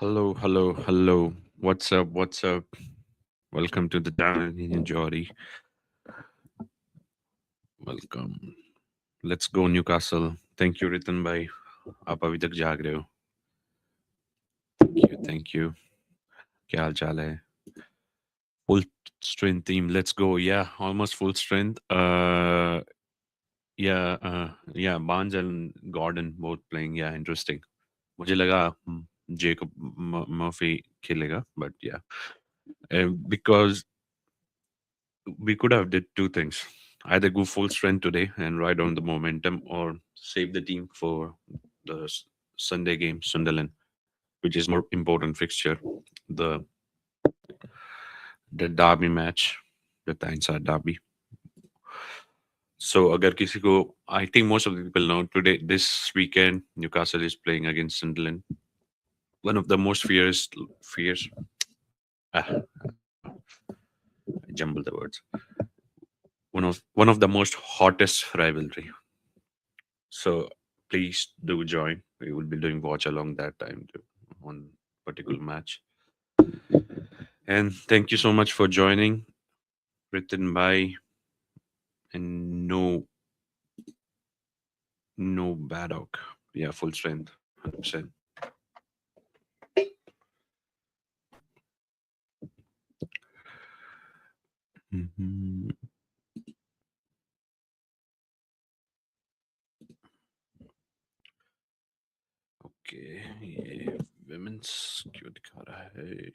Hello, hello, hello. What's up? What's up? Welcome to the channel, Jori. Welcome. Let's go, Newcastle. Thank you, Ritan bhai. आप अभी तक जाग रहे हो. Thank you, thank you. क्या हाल चाल है? Full strength team. Let's go. Yeah, almost full strength. Yeah. Barnes and Gordon both playing. Yeah, interesting. मुझे लगा Jacob Murphy खेलेगा, but yeah, because we could have did two things: either go full strength today and ride on the momentum, or save the team for the Sunday game, Sunderland, which is more important fixture, the the derby match, the Tyneside derby. So, agar kisi ko, I think most of the people know today, this weekend, Newcastle is playing against Sunderland. One of the most fierce. Ah, I jumbled the words. One of the most hottest rivalry. So please do join. We will be doing watch along that time too, on particular match. And thank you so much for joining. Written by and no Baddock. Yeah, full strength, 100%. Mhm. Okay ये women's क्यों दिखा रहा है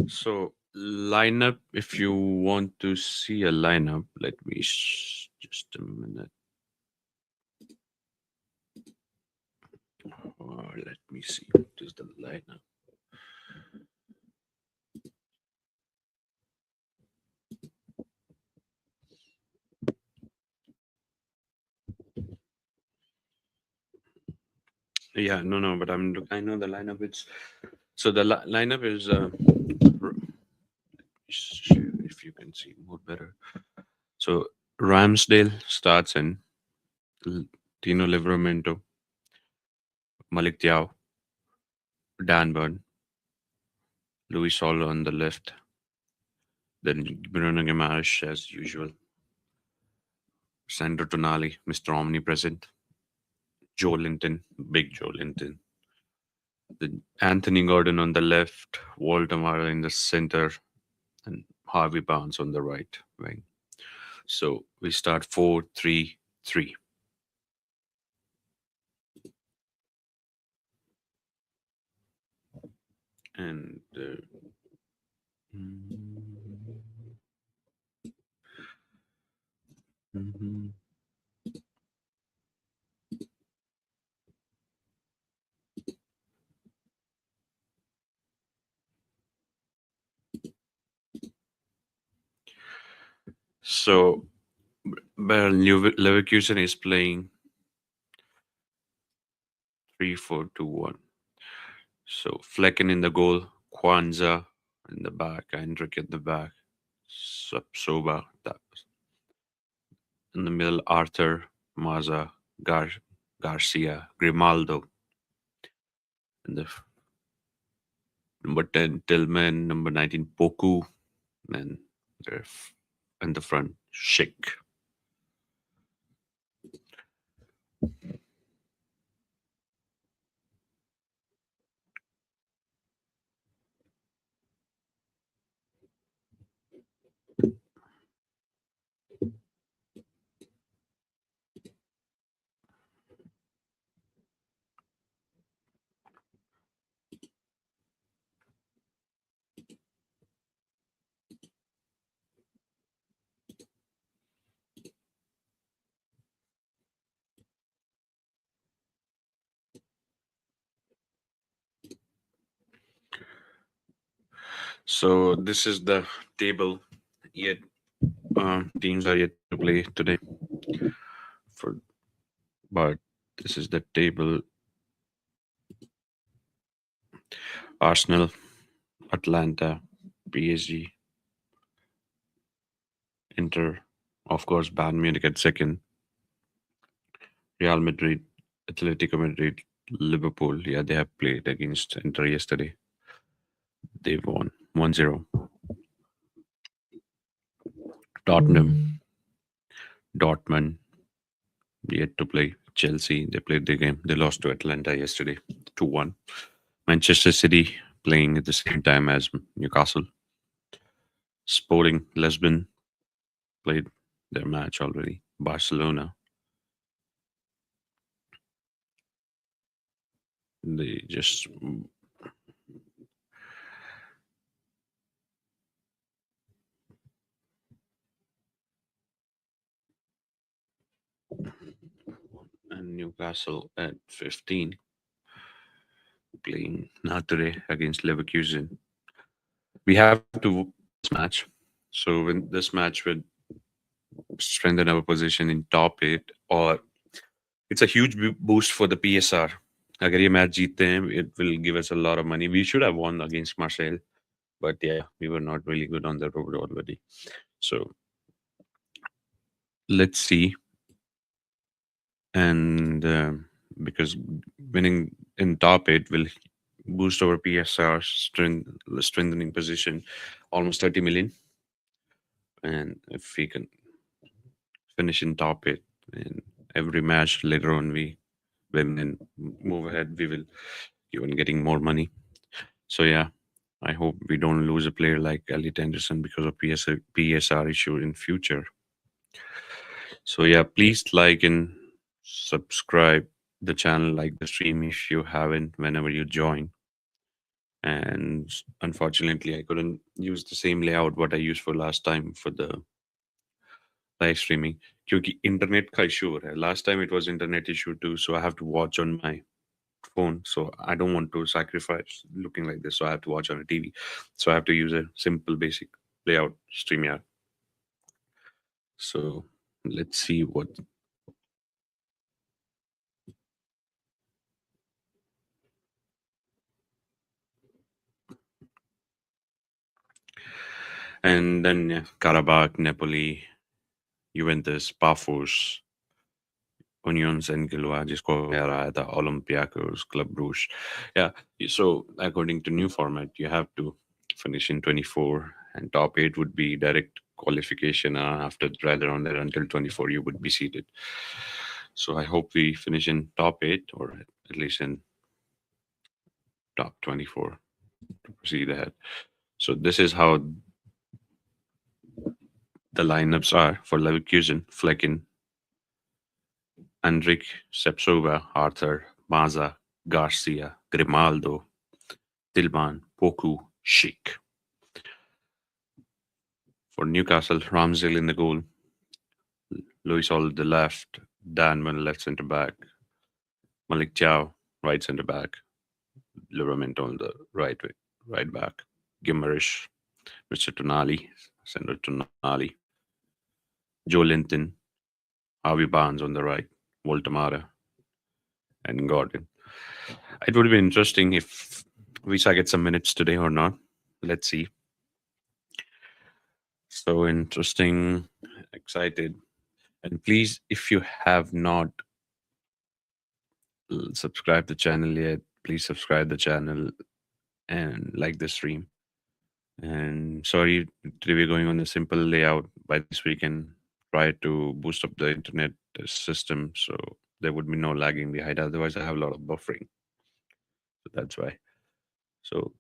So lineup, if you want to see a lineup, let me just a minute. Let me see what is the lineup. Yeah, no, but I know the lineup. It's so the lineup is if you can see more better. So Ramsdale starts in Tino Livramento, Malik Diaw, Dan Burn, Louis Solo on the left, then Bruno Guimaraes as usual, Sandro Tonali, Mr. Omnipresent, Joe Linton, Big Joe Linton, then Anthony Gordon on the left, Waldemar in the center, and Harvey Barnes on the right wing. So we start 4-3-3. And mhm. So Bayern Leverkusen is playing 3-4-2-1. So Flecken in the goal, Kwanzaa in the back, Hendrik in the back, Soba in the middle, Arthur, Maza, Garcia, Grimaldo, and number 10, Tillman, number 19, Poku, and they're in the front, Schick. So this is the table. Yet teams are yet to play today. For but this is the table Arsenal, Atlanta, PSG, Inter, of course, Bayern Munich at second, Real Madrid, Atletico Madrid, Liverpool. Yeah, they have played against Inter yesterday. They won 1-0. Tottenham, Dortmund, yet to play. Chelsea, they played their game. They lost to Atlanta yesterday, 2-1. Manchester City playing at the same time as Newcastle. Sporting Lisbon played their match already. Barcelona, they just and Newcastle at 15 playing now today against Leverkusen. We have to win this match. So when this match would strengthen our position in top eight, or it's a huge boost for the PSR. अगर ये match जीतते हैं, it will give us a lot of money. We should have won against Marseille, but yeah, we were not really good on the road already. So let's see. And because winning in top eight will boost our PSR strengthening position almost 30 million. And if we can finish in top eight in every match later on, we win and move ahead, we will even getting more money. So yeah, I hope we don't lose a player like Elliot Anderson because of PSR issue in future. So yeah, please like and subscribe the channel, like the stream if you haven't whenever you join. And unfortunately, I couldn't use the same layout what I used for last time for the live streaming क्योंकि internet का issue हो रहा है. Last time it was internet issue too, so I have to watch on my phone. So I don't want to sacrifice looking like this, so I have to watch on a TV. So I have to use a simple basic layout StreamYard. So let's see what. And then yeah, Karabakh, Napoli, Juventus, Pafos, Union Saint-Gilloise, जिसको यार आया था Olympiacos, Club Brugge. Yeah, so according to new format, you have to finish in 24, and top 8 would be direct qualification. After rather on there until 24, you would be seated. So I hope we finish in top 8 or at least in top 24 to proceed ahead. So this is how the lineups are for Leverkusen: Flecken, Enric, Sepsova, Arthur, Maza, Garcia, Grimaldo, Tilman, Poku, Sheik. For Newcastle, Ramsdale in the goal, Luis Hall the left, Danman left centre back, Malik Chow right centre back, Livramento on the right back, Gimmerish, Mr. Tonali, centre Tonali, Joe Linton, Harvey Barnes on the right, Voltamara, and Gordon. It would be interesting if Visa gets some minutes today or not. Let's see. So interesting, excited. And please, if you have not subscribed the channel yet, please subscribe the channel and like the stream. And sorry, today we're going on a simple layout. By this we can try to boost up the internet system so there would be no lagging behind. Otherwise, I have a lot of buffering. So that's why. So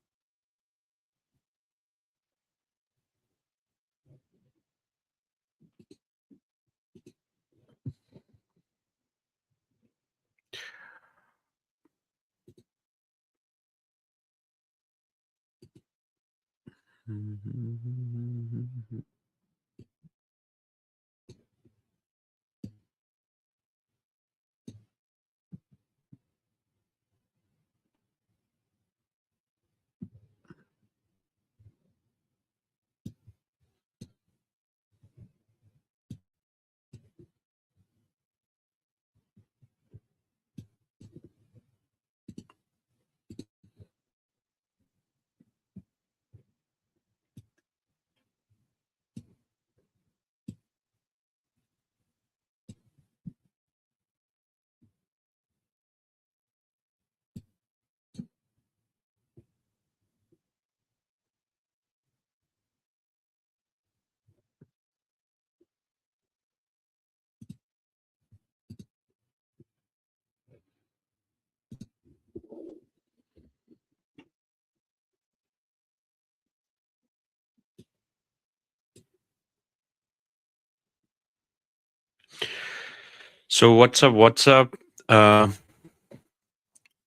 So what's up? What's up? Uh,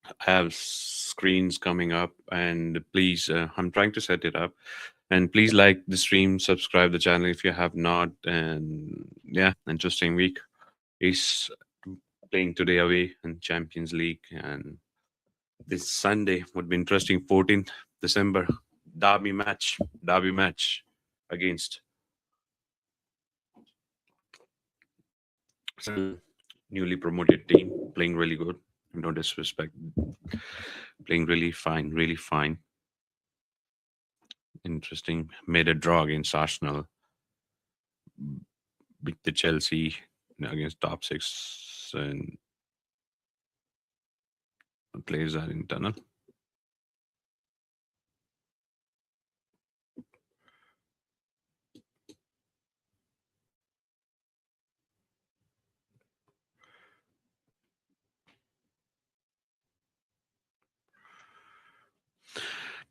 I have screens coming up, and please, I'm trying to set it up. And please like the stream, subscribe the channel if you have not. And yeah, interesting week. Is playing today away in Champions League, and this Sunday would be interesting. 14th December, derby match against some newly promoted team, playing really good. No disrespect, playing really fine. Interesting. Made a draw against Arsenal, beat the Chelsea against top six, and players are internal.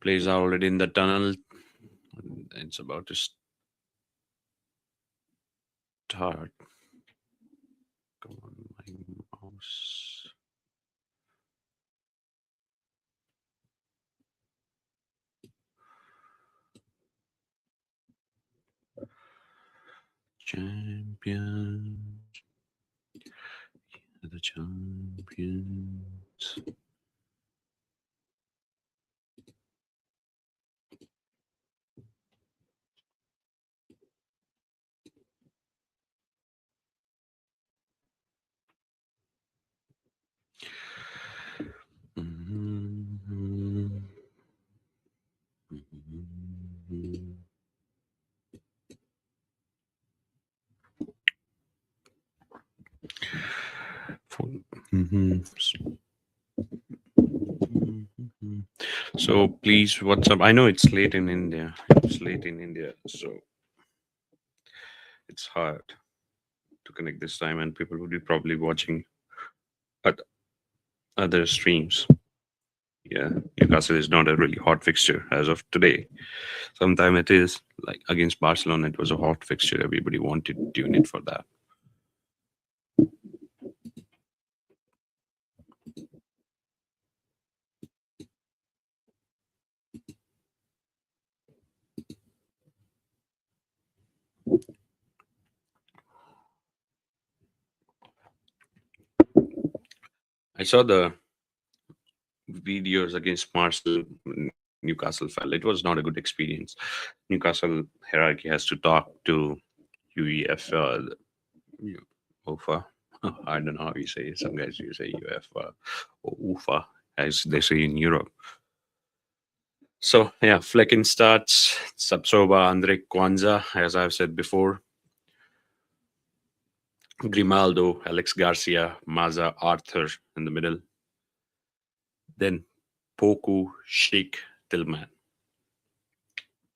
Players are already in the tunnel. It's about to start. Come on, my mouse. Champions, the champions. Mhm. Mhm. For- mhm. Mhm. So please, what's up? I know it's late in India. It's late in India, so it's hard to connect this time, and people would be probably watching at other streams. Yeah, Newcastle is not a really hot fixture as of today. Sometime it is, like against Barcelona. It was a hot fixture. Everybody wanted to tune in for that. I saw the videos against Marcel. Newcastle fell. It was not a good experience. Newcastle hierarchy has to talk to UEF, UFA. I don't know how you say it. Some guys you say UEFA or UFA, as they say in Europe. So yeah, Flecken starts. Sapsova, Andre Kwanzaa, as I've said before. Grimaldo, Alex Garcia, Maza, Arthur in the middle. Then Poku, Sheikh, Tillman.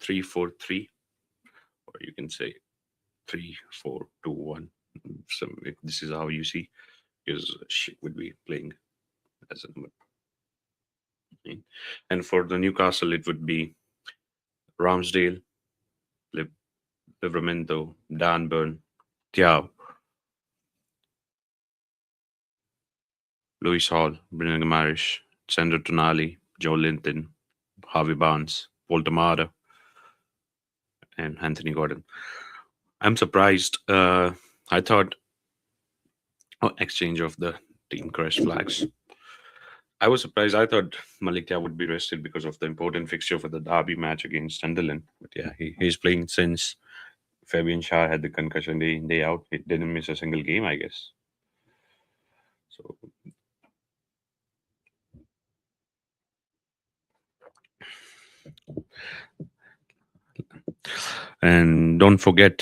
3-4-3, or you can say 3-4-2-1. So this is how you see, because Sheikh would be playing as a number 9. And for the Newcastle, it would be Ramsdale, Liv- Livramento, Dan Burn, Thiaw, Lewis Hall, Brennan Gamarish, Sandro Tonali, Joe Linton, Harvey Barnes, Voltamada, and Anthony Gordon. I'm surprised. I thought exchange of the team crash flags. I was surprised. I thought Malik Tia would be rested because of the important fixture for the derby match against Sunderland. But yeah, he's playing since Fabian Shah had the concussion day in, day out. He didn't miss a single game, I guess. So, and don't forget,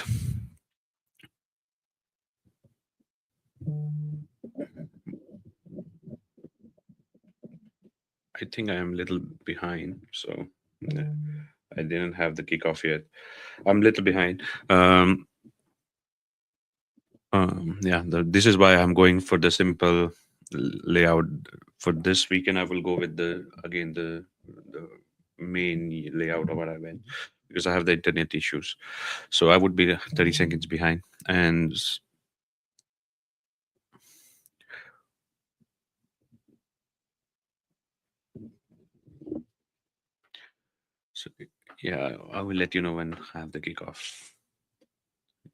I think I am a little behind. So yeah, I didn't have the kickoff yet. I'm a little behind. Yeah, this is why I'm going for the simple layout for this weekend. I will go with the main layout of what I went, because I have the internet issues. So I would be 30 seconds behind. And So yeah, I will let you know when I have the kickoff.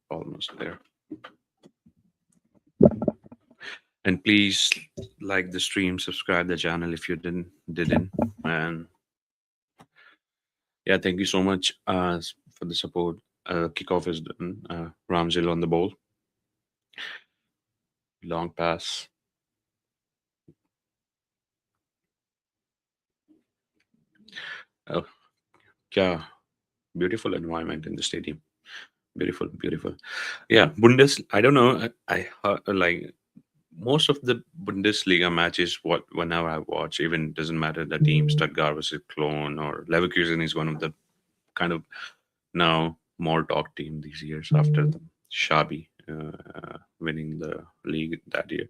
Almost there. And please like the stream, subscribe the channel if you didn't. And yeah, thank you so much for the support. Kickoff is done. Ramsdale on the ball, long pass. Oh, yeah, beautiful environment in the stadium. Beautiful, beautiful. Yeah, Bundes. I don't know. I heard, like most of the Bundesliga matches. What whenever I watch, even doesn't matter the team. Stuttgart versus Cologne or Leverkusen is one of the kind of now more talk team these years after the Shabby winning the league that year.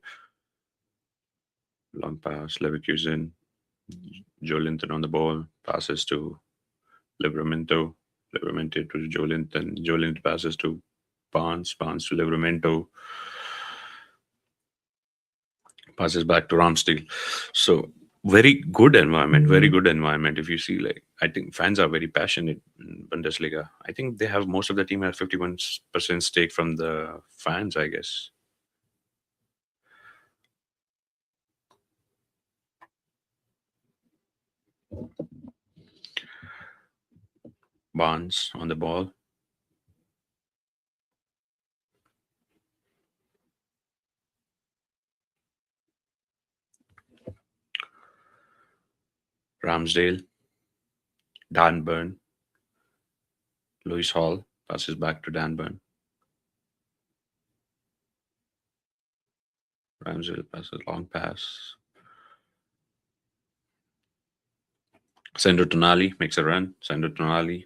Long pass, Leverkusen, Jolinton on the ball, passes to Livramento, Livramento to Jolinton, Jolinton passes to Barnes, Barnes to Livramento, passes back to Ramsdale. So very good environment, very good environment. If you see, like I think fans are very passionate in Bundesliga. I think they have most of the team have 51% stake from the fans, I guess. Barnes on the ball, Ramsdale, Dan Burn, Lewis Hall passes back to Dan Burn. Ramsdale passes long pass. Sendo Tonali makes a run. Sendo Tonali,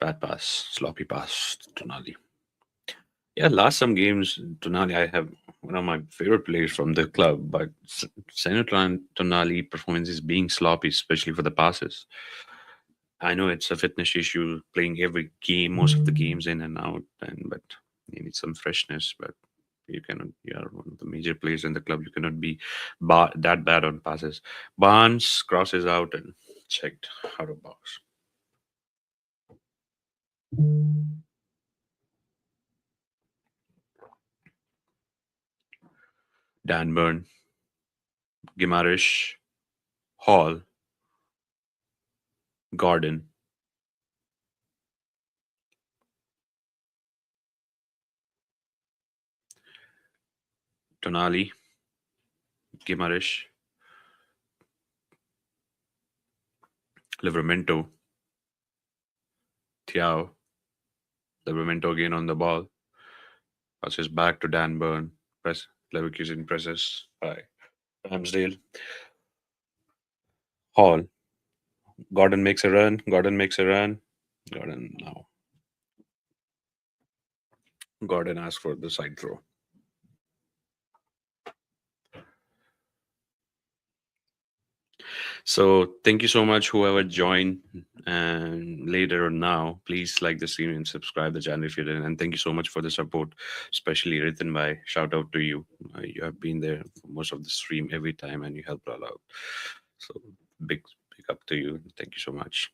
bad pass, sloppy pass to Tonali. Yeah, last some games, Tonali, I have one of my favorite players from the club, but Sendo Tonali performance is being sloppy, especially for the passes. I know it's a fitness issue, playing every game, most of the games in and out, and but you need some freshness. But you cannot. You are one of the major players in the club. You cannot be that bad on passes. Barnes crosses out and checked out of box. Dan Burn, Gimarish, Hall, Gordon, Tonali, Gimarish, Livramento, Thiao, Livramento again on the ball, passes back to Dan Burn. Press Leverkusen presses by Ramsdale. Hall, Gordon makes a run. Gordon makes a run. Gordon now. Gordon asks for the side throw. So thank you so much, whoever joined and later or now. Please like the stream and subscribe the channel if you didn't. And thank you so much for the support, especially Ritin Bhai. Shout out to you. You have been there for most of the stream every time, and you help all out. So big, big up to you. Thank you so much.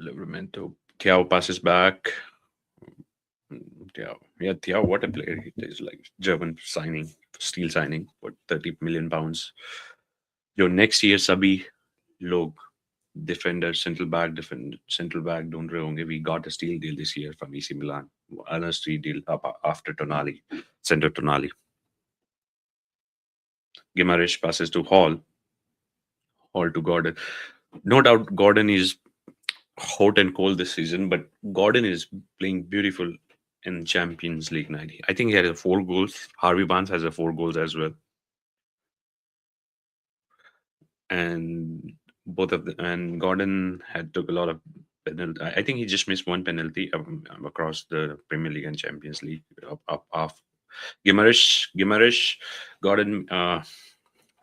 Livramento. Tiao passes back. Tiao. Yeah, Tiao, what a player he is. Like German signing, steel signing for 30 million pounds. Your next year, Sabi Log, defender, central back, don't होंगे. We got a steal deal this year from AC Milan. Another steal deal up after Tonali, center Tonali. Gimarish passes to Hall, Hall to Gordon. No doubt Gordon is hot and cold this season, but Gordon is playing beautiful in Champions League night. I think he had 4 goals. Harvey Barnes has a 4 goals as well. And both of them, and Gordon had took a lot of penalty. I think he just missed one penalty across the Premier League and Champions League up off. Gimarish, Gordon,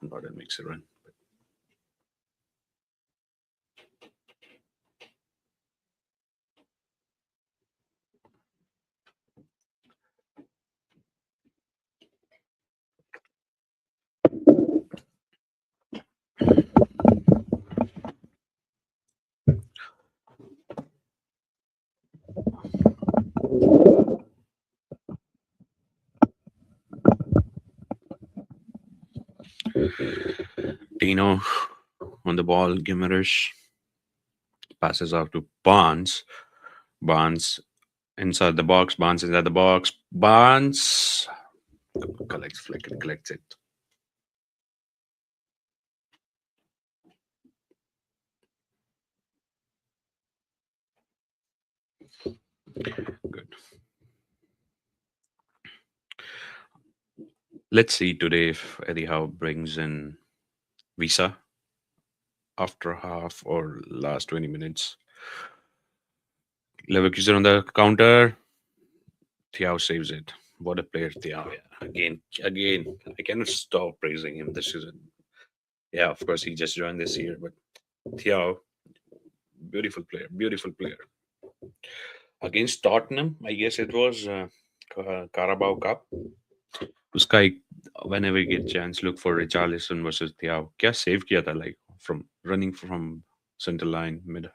Gordon makes a run. Dino on the ball. Gimmerish passes out to Barnes. Barnes inside the box. Barnes inside the box. Barnes collects flick and collects it. Good. Let's see today if Eddie Howe brings in Visa after half or last 20 minutes. Leverkusen on the counter. Thiago saves it. What a player, Thiago. Yeah. Again, I cannot stop praising him this season. Yeah, of course, he just joined this year, but Thiago, beautiful player, beautiful player. Against Tottenham, I guess it was Carabao Cup. Sky, whenever you get chance, look for Richarlison versus Thiago. क्या save किया था, like from running from center line mid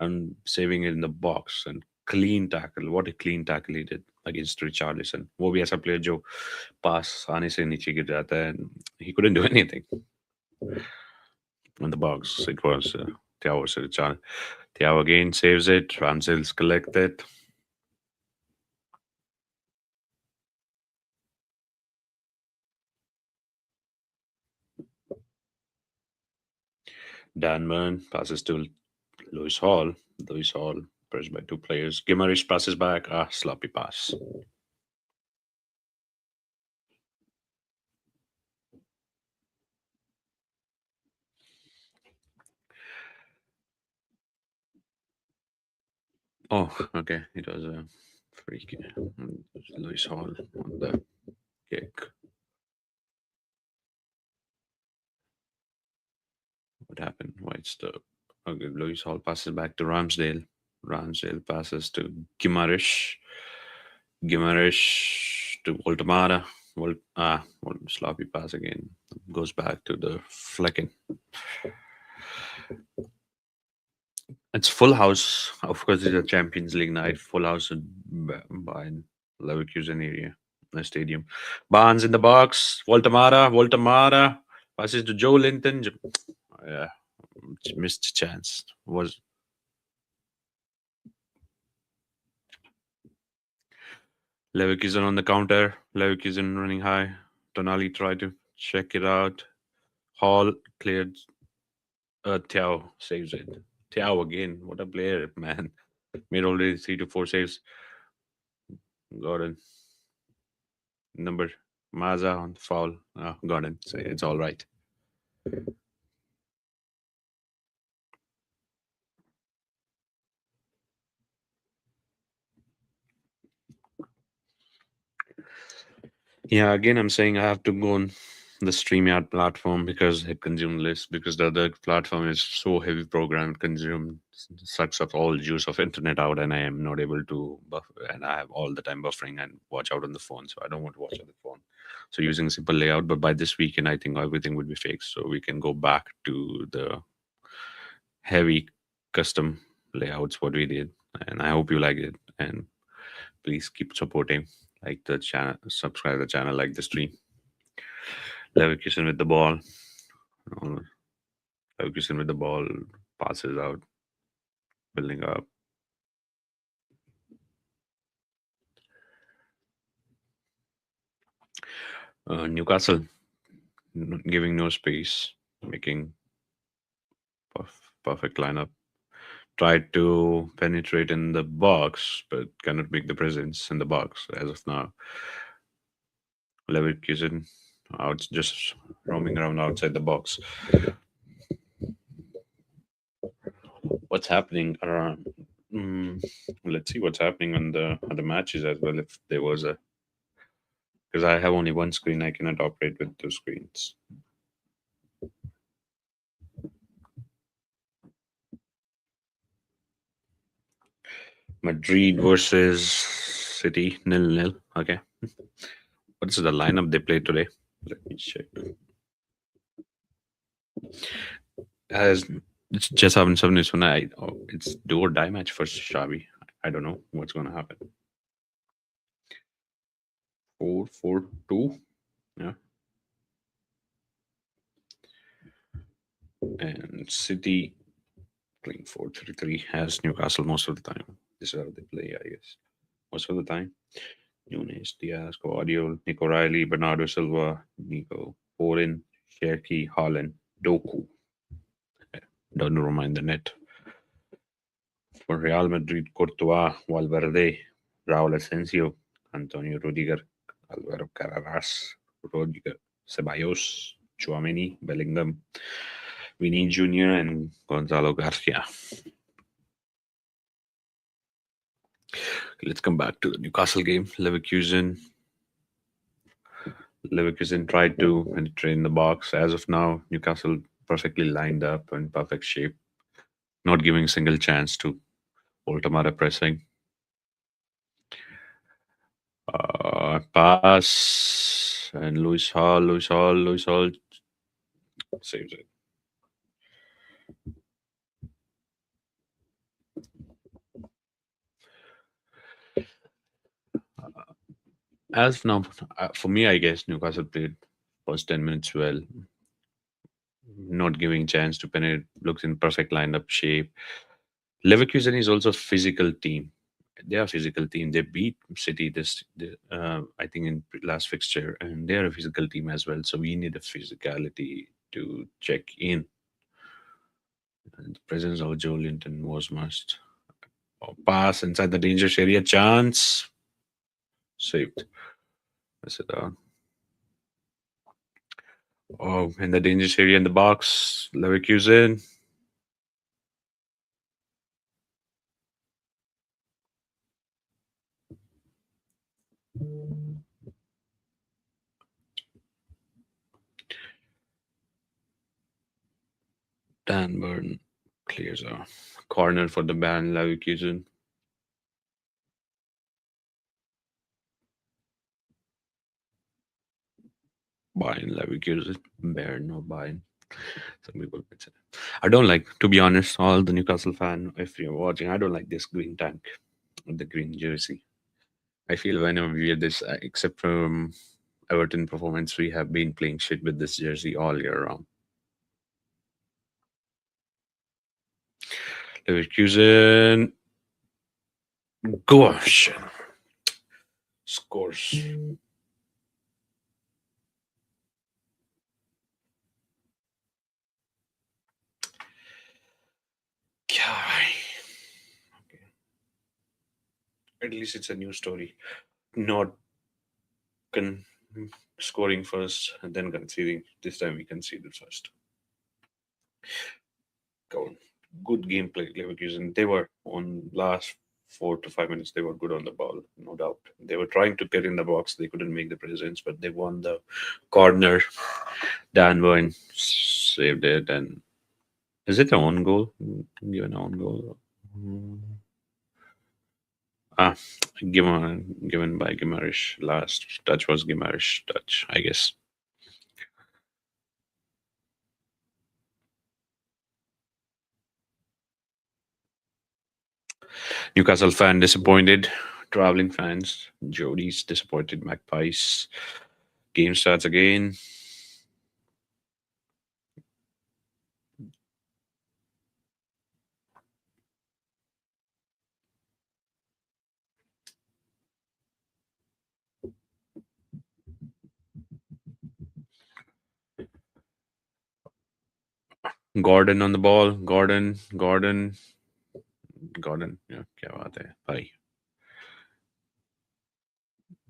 and saving it in the box and clean tackle. What a clean tackle he did against Richarlison. वो भी ऐसा player जो pass आने से नीचे गिर जाता है and he couldn't do anything in the box. It was Thiago versus Richarlison. Thiago again saves it. Ramsdale's collected. Dan Burn passes to Lewis Hall. Lewis Hall pressed by two players. Gimaresh passes back. Sloppy pass. Oh, okay. It was a free kick. Lewis Hall on the kick. What happened? White stop. Okay, Lewis Hall passes back to Ramsdale. Ramsdale passes to Gimaresh. Gimaresh to Voltamara. Sloppy pass again. Goes back to the Flecken. It's full house. Of course, it's a Champions League night. Full house at Bayern Leverkusen area, the stadium. Barnes in the box. Voltamara passes to Joe Linton. Yeah, missed chance. Was Leverkusen on the counter. Leverkusen running high. Tonali tried to check it out. Hall cleared. Thiago saves it. Thiago again. What a player, man. Made already 3 to 4 saves. Gordon. Number Maza on foul. Gordon. So it's all right. Yeah, again, I'm saying I have to go on the StreamYard platform because it consumes less, because the other platform is so heavy programmed, consume sucks up all juice of internet out, and I am not able to buffer, and I have all the time buffering and watch out on the phone, so I don't want to watch on the phone. So using simple layout, but by this weekend, I think everything would be fixed, so we can go back to the heavy custom layouts what we did, and I hope you like it, and please keep supporting, like the channel, subscribe the channel, like the stream. Leverkusen with the ball. Uh, Leverkusen with the ball, passes out, building up. Newcastle giving no space, making perfect lineup. Tried to penetrate in the box, but cannot make the presence in the box as of now. Leverkusen out, just roaming around outside the box. What's happening around? Let's see what's happening on the other matches as well. If there was a, because I have only one screen, I cannot operate with two screens. Madrid versus City 0-0. Okay. What is the lineup they played today? Let me check. As it's just having something is when it's do or die match for Xavi. I don't know what's gonna happen. 4-4-2. Yeah. And City playing 4-3-3 has Newcastle most of the time. This is how they play, I guess. Most of the time. Nunes, Diaz, Guardiola, Nico Riley, Bernardo Silva, Nico, Foden, Cherki, Haaland, Doku. Don't remind the net. For Real Madrid, Courtois, Valverde, Raúl Asensio, Antonio Rudiger, Alvaro Carreras, Rodrigo Ceballos, Chouameni, Bellingham, Vinny Jr., and Gonzalo Garcia. Let's come back to the Newcastle game. Leverkusen tried to penetrate in the box. As of now, Newcastle perfectly lined up in perfect shape, not giving a single chance to Altamara pressing. Pass and Luis Hall saves it. As of now, for me, I guess Newcastle played first 10 minutes well, not giving chance to penetrate. Looks in perfect lineup shape. Leverkusen is also a physical team. They are a physical team. They beat City I think, in last fixture, and they are a physical team as well. So we need a physicality to check in. And the presence of Joe Linton was must. Oh, pass inside the danger area, chance saved. That's it. Oh, in the danger area in the box, Leverkusen. Dan Burn clears a corner for the Bayern Leverkusen. Bayern Leverkusen. Bayern, no Bayern. Some people might say. I don't like, to be honest, all the Newcastle fan, if you're watching, I don't like this green tank with the green jersey. I feel whenever we wear this, except from Everton performance, we have been playing shit with this jersey all year round. Leverkusen, gosh, scores. God. Okay. At least it's a new story. Not con- scoring first and then conceding. This time we conceded first. Go on. Good gameplay, Leverkusen. They were on last 4 to 5 minutes. They were good on the ball, no doubt. They were trying to get in the box. They couldn't make the presence, but they won the corner. Dan Burn saved it, and is it an own goal? Given an own goal. Mm. Ah, given by Gimarish. Last touch was Gimarish touch, I guess. Newcastle fan disappointed. Traveling fans. Jody's disappointed. Magpies. Game starts again. Gordon on the ball. Gordon. Yeah, क्या बात है भाई.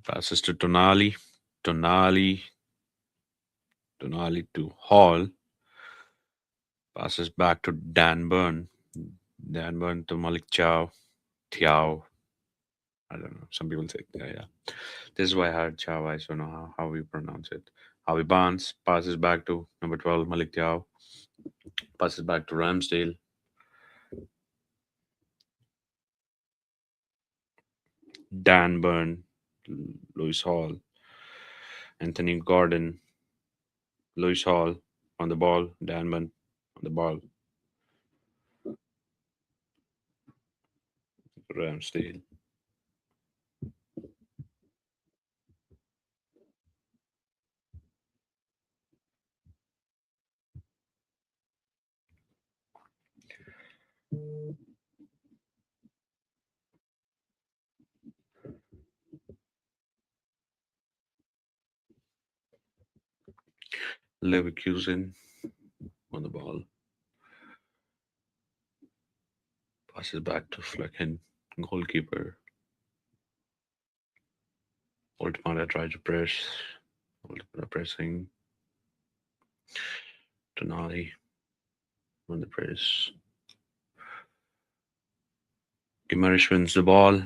Passes to Tonali. Tonali. Tonali to Hall. Passes back to Dan Burn. Dan Burn to Malik Chow. Tiao. I don't know. Some people say, yeah. This is why I heard Chow. I don't know how we pronounce it. Howie Barnes passes back to number 12, Malik Tiao. Passes back to Ramsdale. Dan Burn. Lewis Hall. Anthony Gordon. Lewis Hall on the ball. Dan Burn on the ball. Ramsdale. Leverkusen on the ball. Passes back to Flecken. Goalkeeper. Ultimata tries to press. Ultimata pressing. Tonali on the press. Gimarish wins the ball.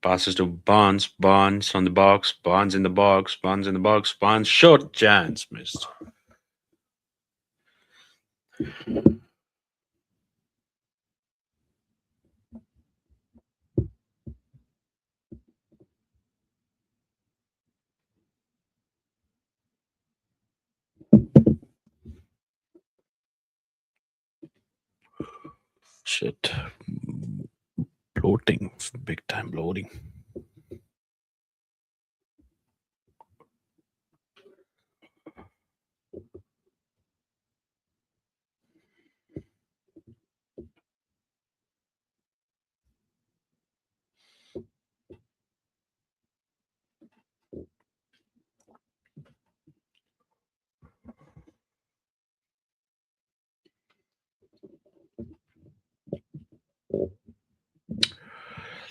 Passes to Barnes. Barnes on the box. Barnes in the box. Barnes in the box. Barnes short chance missed. Shit. Bloating. Big time bloating.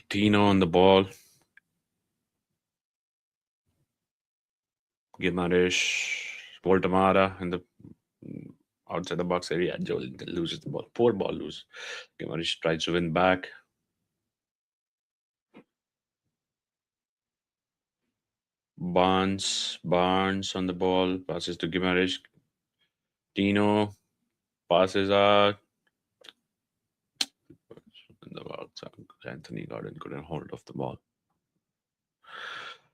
Tino on the ball. Gimarish. Voltamara in the outside the box area. Joel loses the ball. Poor ball lose. Gimarish tries to win back. Barnes on the ball. Passes to Gimarish. Tino passes out. In the box. Anthony Gordon couldn't hold off the ball.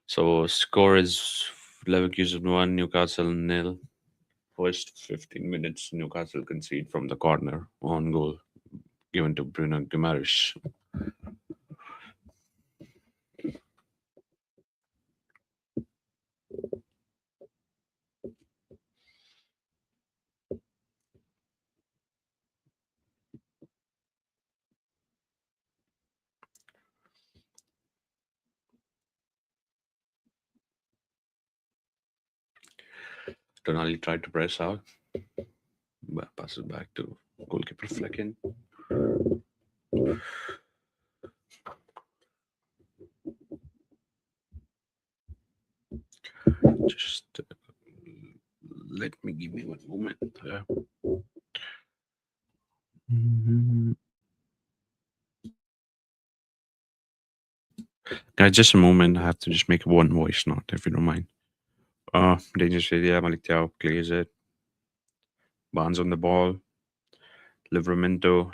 So score is Leverkusen 1, Newcastle nil. First 15 minutes, Newcastle concede from the corner on goal given to Bruno Guimaraes. Tonali tried to press out, but passes back to goalkeeper Flecken. Just let me give me one moment. Guys, just a moment. I have to just make one voice note if you don't mind. Dangerous area. Malik Thiaw clears it. Barnes on the ball. Livramento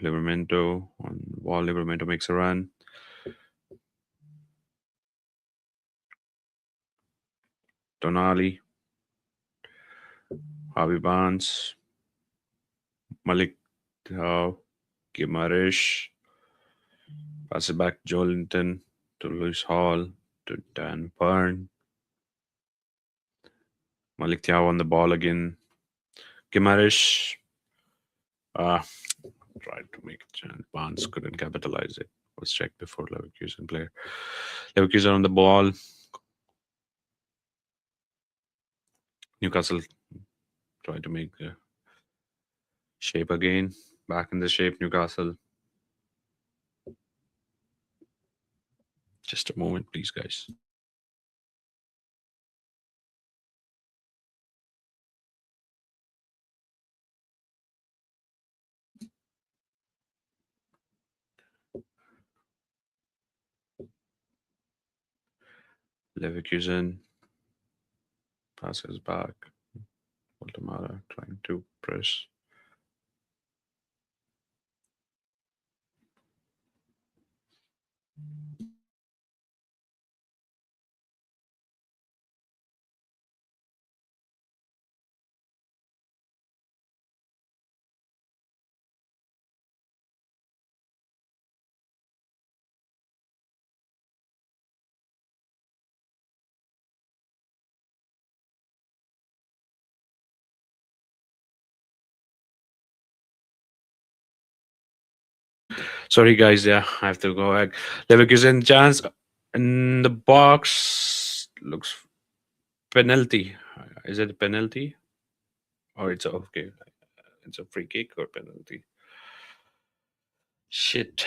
on the ball. Livramento makes a run. Tonali. Harvey Barnes. Malik Thiaw. Guimaraes. Pass it back to Joelinton to Lewis Hall to Dan Byrne. Malik Thiaw on the ball again. Guimaraes tried to make a chance. Barnes couldn't capitalize it. Was checked before Leverkusen player. Leverkusen on the ball. Newcastle tried to make the shape again. Back in the shape, Newcastle. Just a moment, please, guys. Leverkusen passes back. Voltamara trying to press. Sorry, guys. Yeah, I have to go back. Leverkusen chance in the box looks penalty. Is it a penalty or it's a okay? It's a free kick or penalty. Shit.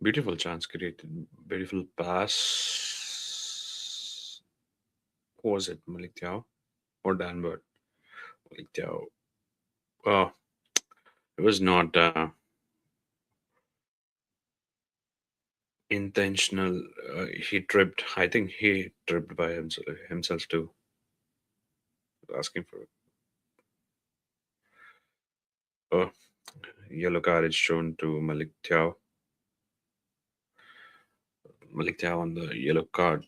Beautiful chance created. Beautiful pass. Who was it? Malik Tiao or Dan Bird? Malik Tiao. Oh, it was not intentional. He tripped. I think he tripped by himself too. Asking for oh, yellow card is shown to Malik Tiao. Malik Tiao on the yellow card.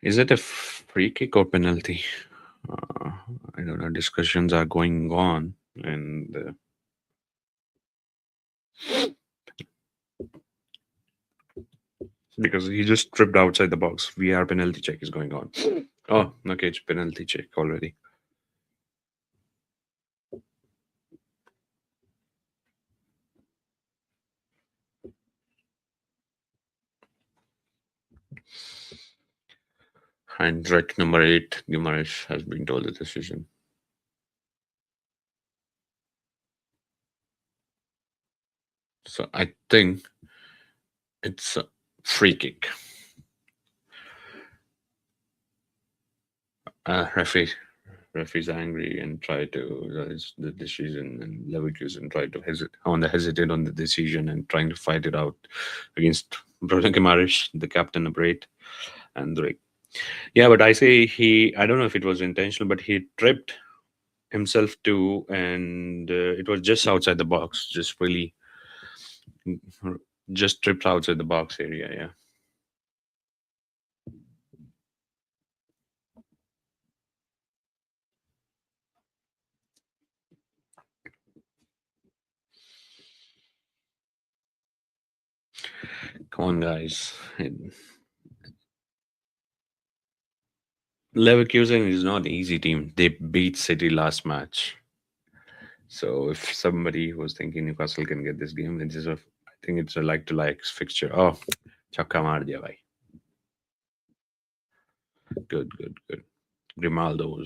Is it a free kick or penalty? Uh, I don't know. Discussions are going on, and because he just tripped outside the box, VR penalty check is going on. Oh, okay, it's penalty check already. And rec number 8, Guimaraes has been told the decision. So I think it's a free kick. Referee's angry and try to realize the decision, and Leverkusen try to hesitate on the decision and trying to fight it out against Bruno Guimaraes, the captain of 8, and Drake. Yeah, but I say I don't know if it was intentional, but he tripped himself too, and it was just outside the box, just tripped outside the box area. Yeah, come on, guys. Leverkusen is not an easy team. They beat City last match. So if somebody was thinking Newcastle can get this game, I think it's a like to like fixture. Oh, chakka maar diya bhai. Good, good, good. Grimaldo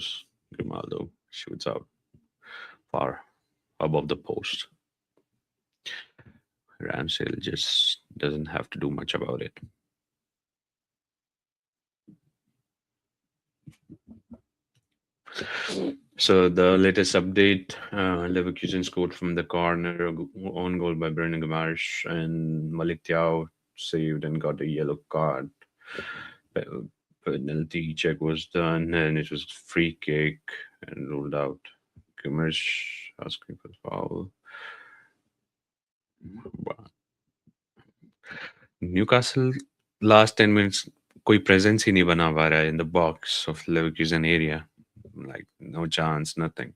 shoots out far above the post. Ramsdale just doesn't have to do much about it. So the latest update: Leverkusen scored from the corner, on goal by Bruno Guimaraes, and Malik Tiao saved and got a yellow card. Penalty check was done, and it was free kick and ruled out. Guimaraes asking for foul. Newcastle last 10 minutes कोई presence ही नहीं बना पा रहा है in the box of Leverkusen area. Like no chance, nothing.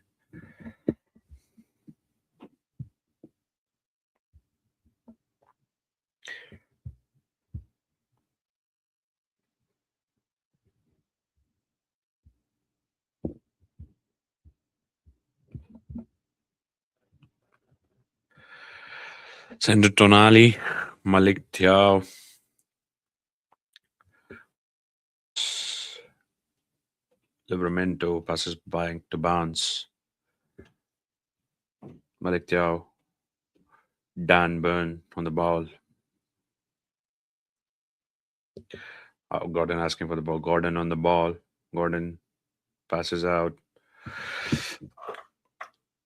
Sandro Tonali, Malik Thiaw, Livramento passes by to bounce. Malik Thiaw, Dan Burn on the ball. Gordon asking for the ball. Gordon on the ball. Gordon passes out.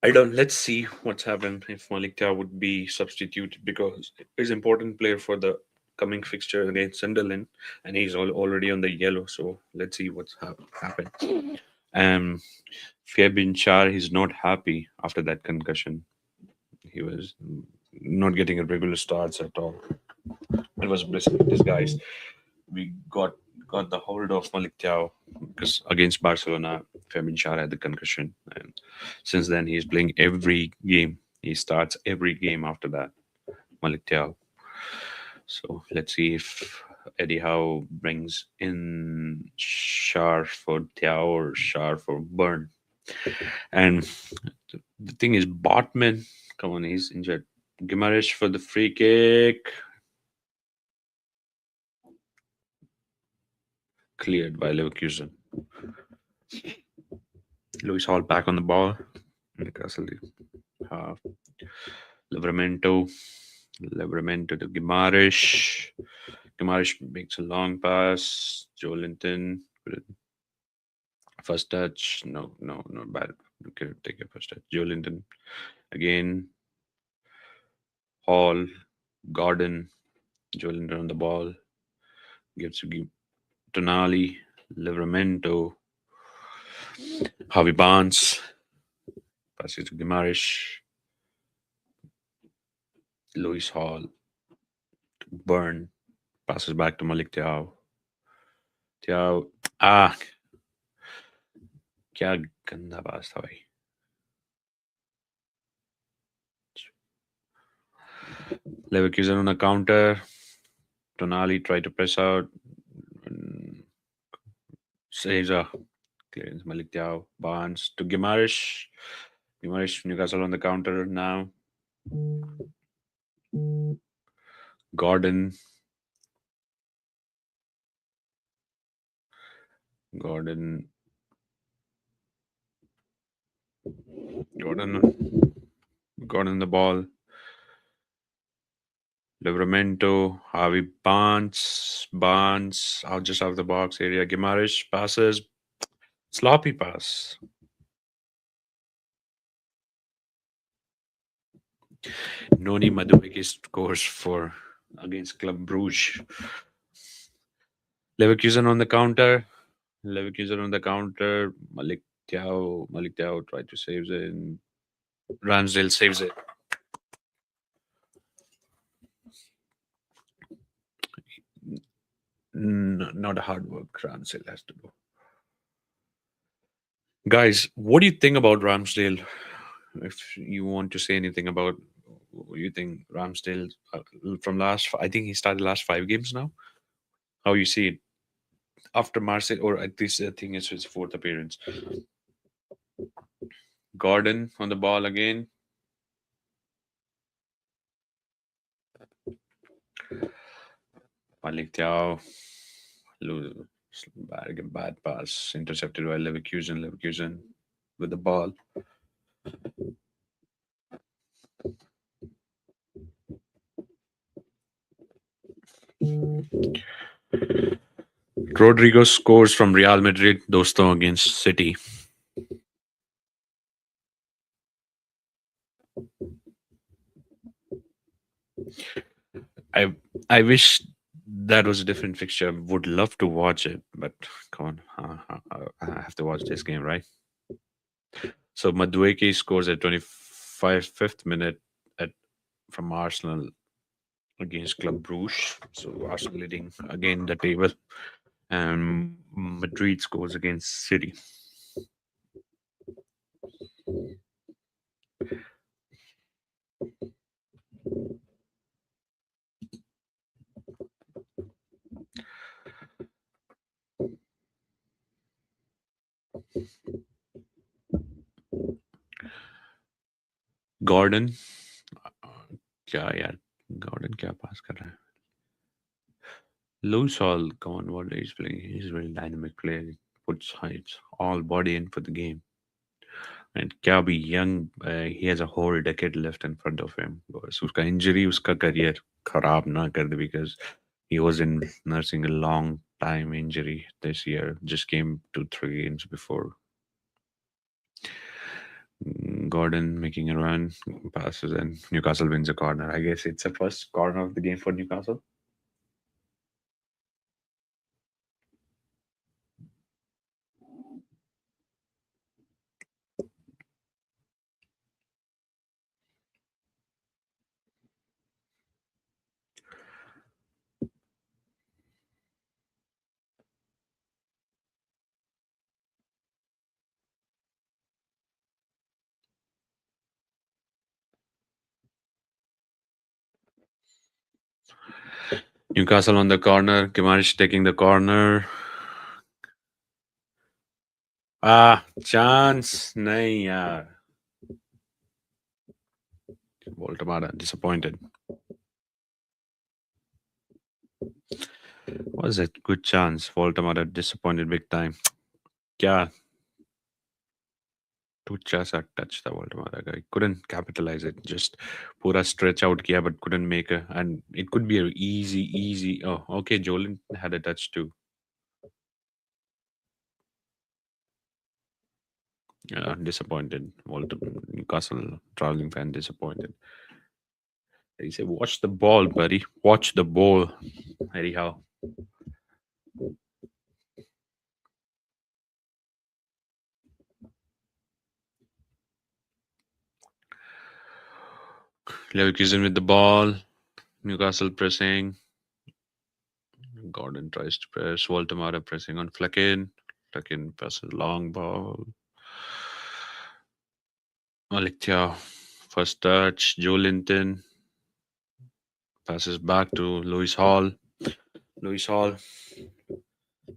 I don't. Let's see what's happened if Malik Thiaw would be substituted because he's important player for the coming fixture against Sunderland, and he's already on the yellow. So let's see what's happened. Um, Fabian Char, he's not happy after that concussion. He was not getting a regular starts at all. It was disguise. We got the hold of Malik Thiaw because against Barcelona, Fabian Char had the concussion, and since then he's playing every game. He starts every game after that. Malik Thiaw. So let's see if Eddie Howe brings in Shar for Thiaw or Shar for Burn. And the thing is, Botman, come on, he's injured. Gimarish for the free kick, cleared by Leverkusen. Lewis Hall back on the ball. Newcastle half. Livramento. Livramento to Gimarish. Gimarish makes a long pass. Joe Linton. First touch. No, no, not bad. Okay, take a first touch. Joe Linton. Again. Hall. Gordon. Joe Linton on the ball. Gives to Tonali. Livramento. Harvey Barnes. Passes to Gimarish. Lewis Hall. Burn. Passes back to Malik Thiaw. Thiaw. Ah, क्या गंदा पास था भाई. Leverkusen on a counter. Tonali tried to press out. Saves a clearance. Malik Thiaw. Barnes to Gimarish. Gimarish, Newcastle on the counter now. Gordon. Gordon. Gordon the ball. Livramento, Harvey Barnes out just out of the box area. Gimarish passes, sloppy pass. Noni Madueke scores for against Club Brugge. Leverkusen on the counter. Leverkusen on the counter. Malik Thiaw tried to save it. And Ramsdale saves it. Not a hard work. Ramsdale has to do. Guys, what do you think about Ramsdale? If you want to say anything about what you think Ramsdale from last, I think he started last 5 games now. How you see it after Marseille, or at least I think it's his fourth appearance. Gordon on the ball again. Malik Thiaw, bad pass, intercepted by Leverkusen. Leverkusen with the ball. Rodrigo scores from Real Madrid, dosto against City. I wish that was a different fixture. Would love to watch it, but come on, I have to watch this game, right? So Madueke scores at 25th minute at from Arsenal against Club Brugge. So Arsenal leading again the table, and Madrid scores against City. Gordon, क्या यार Gordon क्या पास कर रहा है? Lewis Hall, come on, what he's playing? He's a very dynamic player. He puts his all body in for the game. And Kyabi young, he has a whole decade left in front of him. बस उसका injury उसका career खराब ना कर दे, because he was in nursing a long time injury this year. Just came 2-3 games before. Gordon making a run, passes, and Newcastle wins a corner. I guess it's the first corner of the game for Newcastle. Newcastle on the corner. Kimarish taking the corner. Chance. Nahi yaar. Voltamada disappointed. Was it good chance? Voltamada disappointed big time. Yeah, too just a touch the Voltamada guy. Couldn't capitalize it. Just pura stretch out kiya but couldn't make a and it could be a easy. Oh, okay. Jolin had a touch too. Disappointed. Newcastle traveling fan disappointed. He said, "Watch the ball, buddy. Watch the ball." Anyhow, Leverkusen with the ball. Newcastle pressing. Gordon tries to press. Voltamara pressing on Flecken. Flecken passes long ball. Maliktia, first touch. Joe Linton passes back to Lewis Hall. Lewis Hall.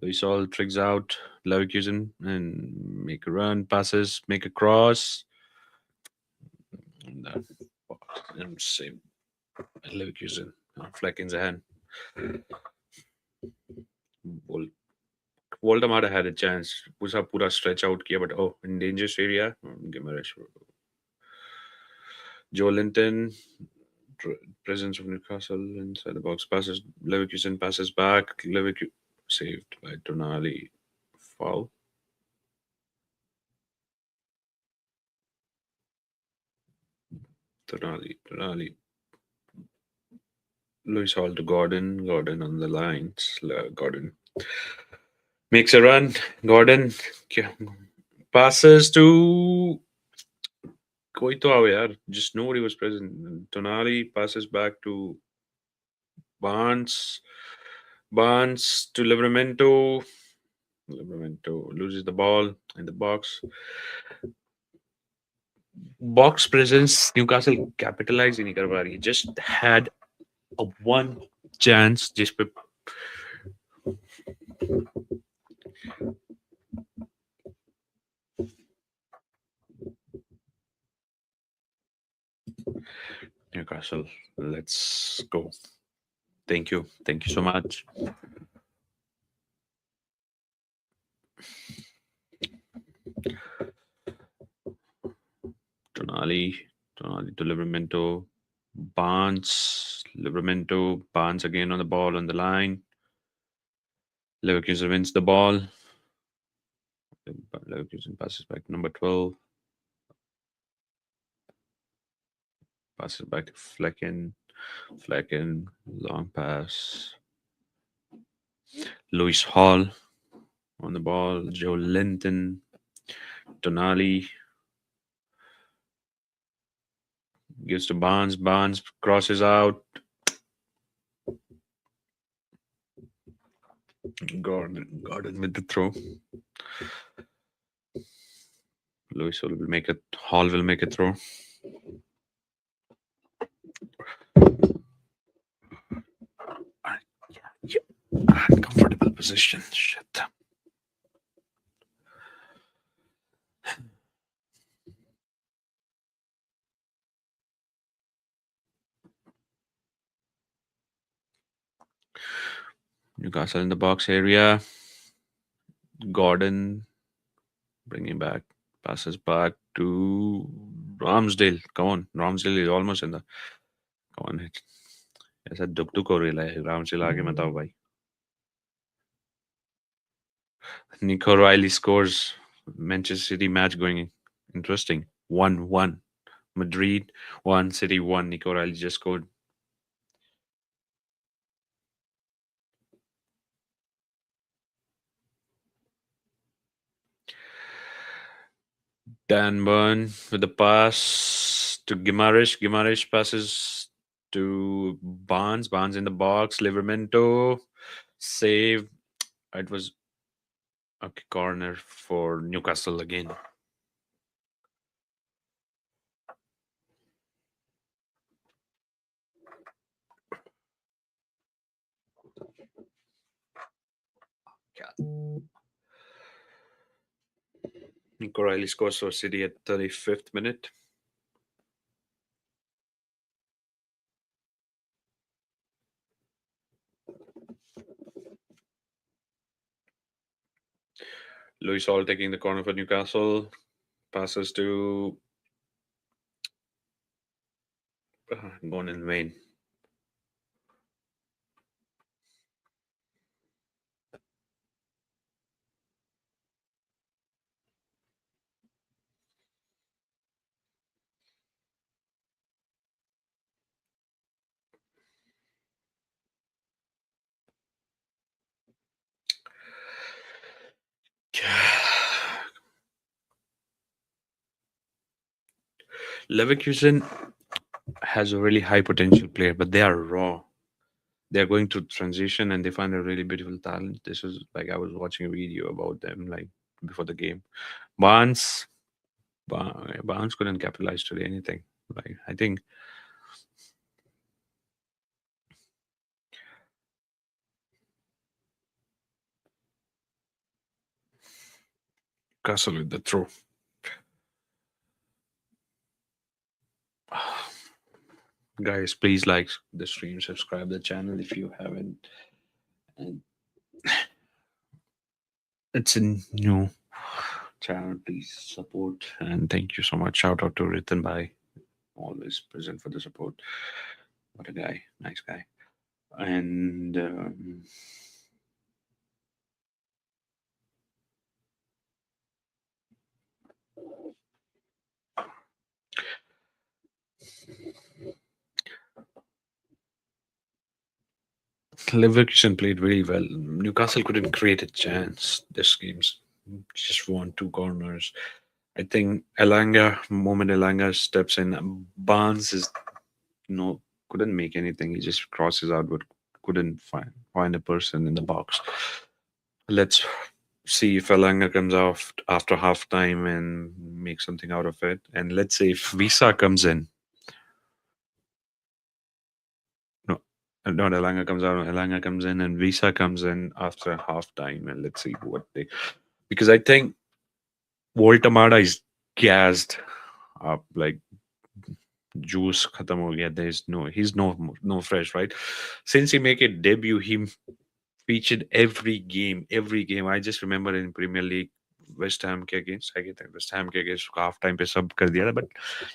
Lewis Hall trigs out Leverkusen and make a run. Passes. Make a cross. And, same Leverkusen. Flecken's ahead. Vol- Voldemort had a chance. Pura stretch out kiya, but in dangerous area. Gimaresh. Joe Linton, presence of Newcastle inside the box, passes. Leverkusen passes back. Leverkusen saved by Tonali. Foul. Tonali. Lewis Hall to Gordon. Gordon on the lines. Gordon makes a run. Gordon passes to कोई तो आओ यार. Just nobody was present. Tonali passes back to Barnes. Barnes to Livramento. Livramento loses the ball in the box. Box presence. Newcastle capitalized in कर पा रही है. Just had a one chance जिस पे Newcastle. Let's go. Thank you. Thank you so much. Tonali. Tonali to Livramento. Barnes. Livramento. Barnes again on the ball on the line. Leverkusen wins the ball. Leverkusen passes back to number 12. Passes back to Flecken. Flecken. Long pass. Lewis Hall on the ball. Joe Linton. Tonali gives to Barnes. Barnes crosses out. Gordon with the throw. Lewis will make it. Hall will make a throw. Yeah. Uncomfortable position. Shit. Newcastle in the box area. Gordon bringing back. Passes back to Ramsdale. Come on. Ramsdale is almost in the. Come on. ऐसा दुख दुख हो रहा है रामसिल आगे बताओ भाई. Nico Riley scores. Manchester City match going interesting. 1-1. Madrid 1, City 1. Nico Riley just scored. Dan Burn with the pass to Gimarish. Gimarish passes to Barnes. Barnes in the box. Livermento save. It was a corner for Newcastle again. Nico Riley scores for City at 35th minute. Louis Hall taking the corner for Newcastle. Passes to gone in vain. Leverkusen has a really high potential player, but they are raw. They're going through transition and they find a really beautiful talent. This is like I was watching a video about them like before the game. Barnes, Barnes couldn't capitalize today anything. Like I think Castle with the throw. Guys, please like the stream, subscribe the channel if you haven't. And it's a new channel. Please support and thank you so much. Shout out to Ritan Bhai, always present for the support. What a guy, nice guy. And Leverkusen played really well. Newcastle couldn't create a chance this game's just won two corners. I think moment Elanga steps in, Barnes is no couldn't make anything. He just crosses out, but couldn't find a person in the box. Let's see if Elanga comes off after half time and makes something out of it. And let's say if Visa comes in, no, not Elanga comes out. Elanga comes in, and Visa comes in after half time, and let's see what they. Because I think Voltamada is gassed up, like juice khatam ho gaya. He's no fresh, right? Since he make a debut, he featured every game. I just remember in Premier League, West Ham के against, I get West Ham के against half time पे सब कर दिया था, but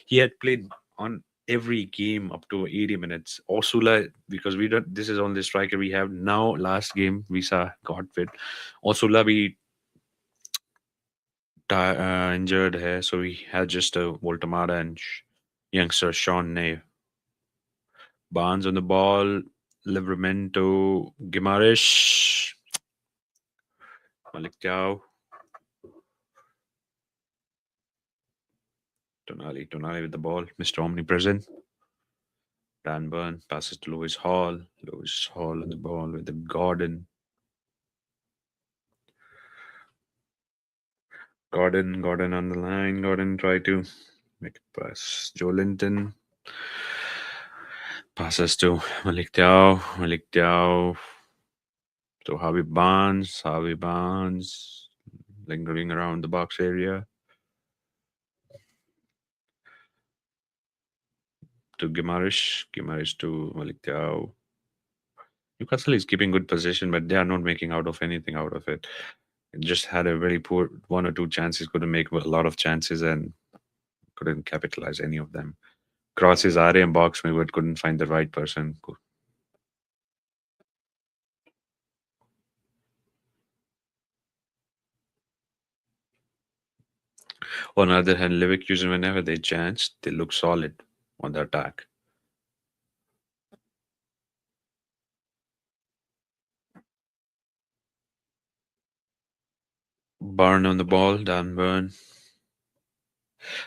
he had played on every game up to 80 minutes. Osula, because we don't, this is only striker we have now. Last game, Visa got fit. Osula we injured here, so we had just a Voltamada and youngster Sean Nave. Barnes on the ball, Livramento, Guimaraes, Malik Tiao, Tonali with the ball, Mr. Omnipresent. Dan Burn passes to Lewis Hall. Lewis Hall on the ball with the Gordon. Gordon on the line. Gordon try to make a pass. Joe Linton passes to Malik Tiao. Malik Tiao to Harvey Barnes. Harvey Barnes lingering around the box area to Gimaresh. Gimaresh to Malik Tiao. Newcastle is keeping good position, but they are not making out of anything out of it. It just had a very poor one or two chances, couldn't make a lot of chances and couldn't capitalize any of them. Crosses area and box me, but couldn't find the right person. On the other hand, Leverkusen, whenever they chance, they look solid on the attack. Burn on the ball, Dan Burn.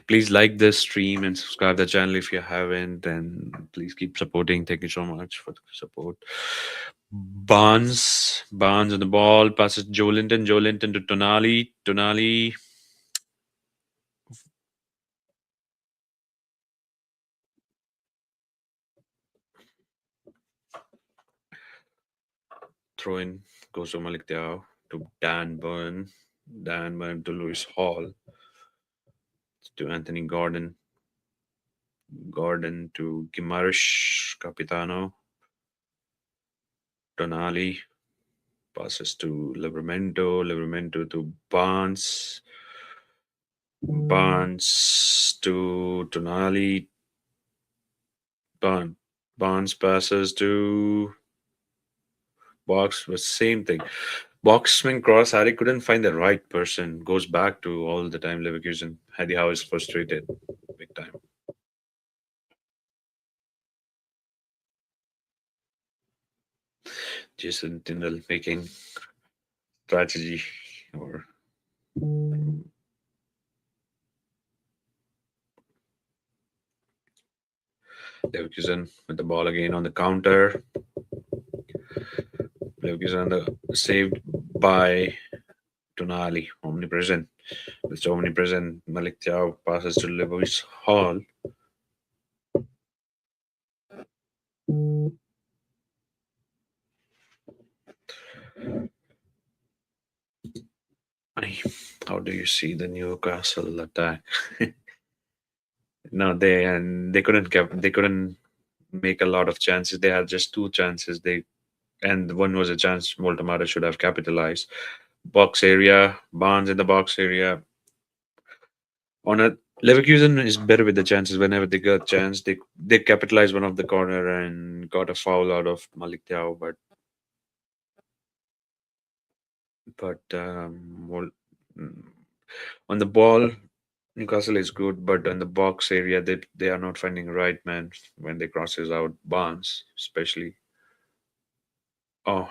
Please like this stream and subscribe the channel if you haven't, and please keep supporting. Thank you so much for the support. Barnes on the ball, passes Joe Linton to Tonali, throw in, goes to Malik Tiao. to Dan Burn to Lewis Hall, to Anthony Gordon to Gimarish Capitano, Tonali passes to Livramento to Barnes to Tonali, Barnes, Barnes passes to Box was same thing. Boxman cross. Harry couldn't find the right person. Goes back to all the time Leverkusen. Eddie Howe is frustrated, big time. Jason Tyndall making strategy or Leverkusen with the ball again on the counter. Leverkusen on the saved by Tonali, omnipresent. Mr. Omnipresent Malik Thiaw passes to Lewis Hall. How do you see the Newcastle attack? No, they couldn't make a lot of chances. They had just two chances. They and one was a chance Voltamara should have capitalized. Box area, Barnes in the box area. On a Leverkusen is better with the chances whenever they got chance. They capitalized one of the corner and got a foul out of Malik Thiaw, but mm, on the ball Newcastle is good, but in the box area they are not finding right man when they crosses out Barnes, especially. Oh,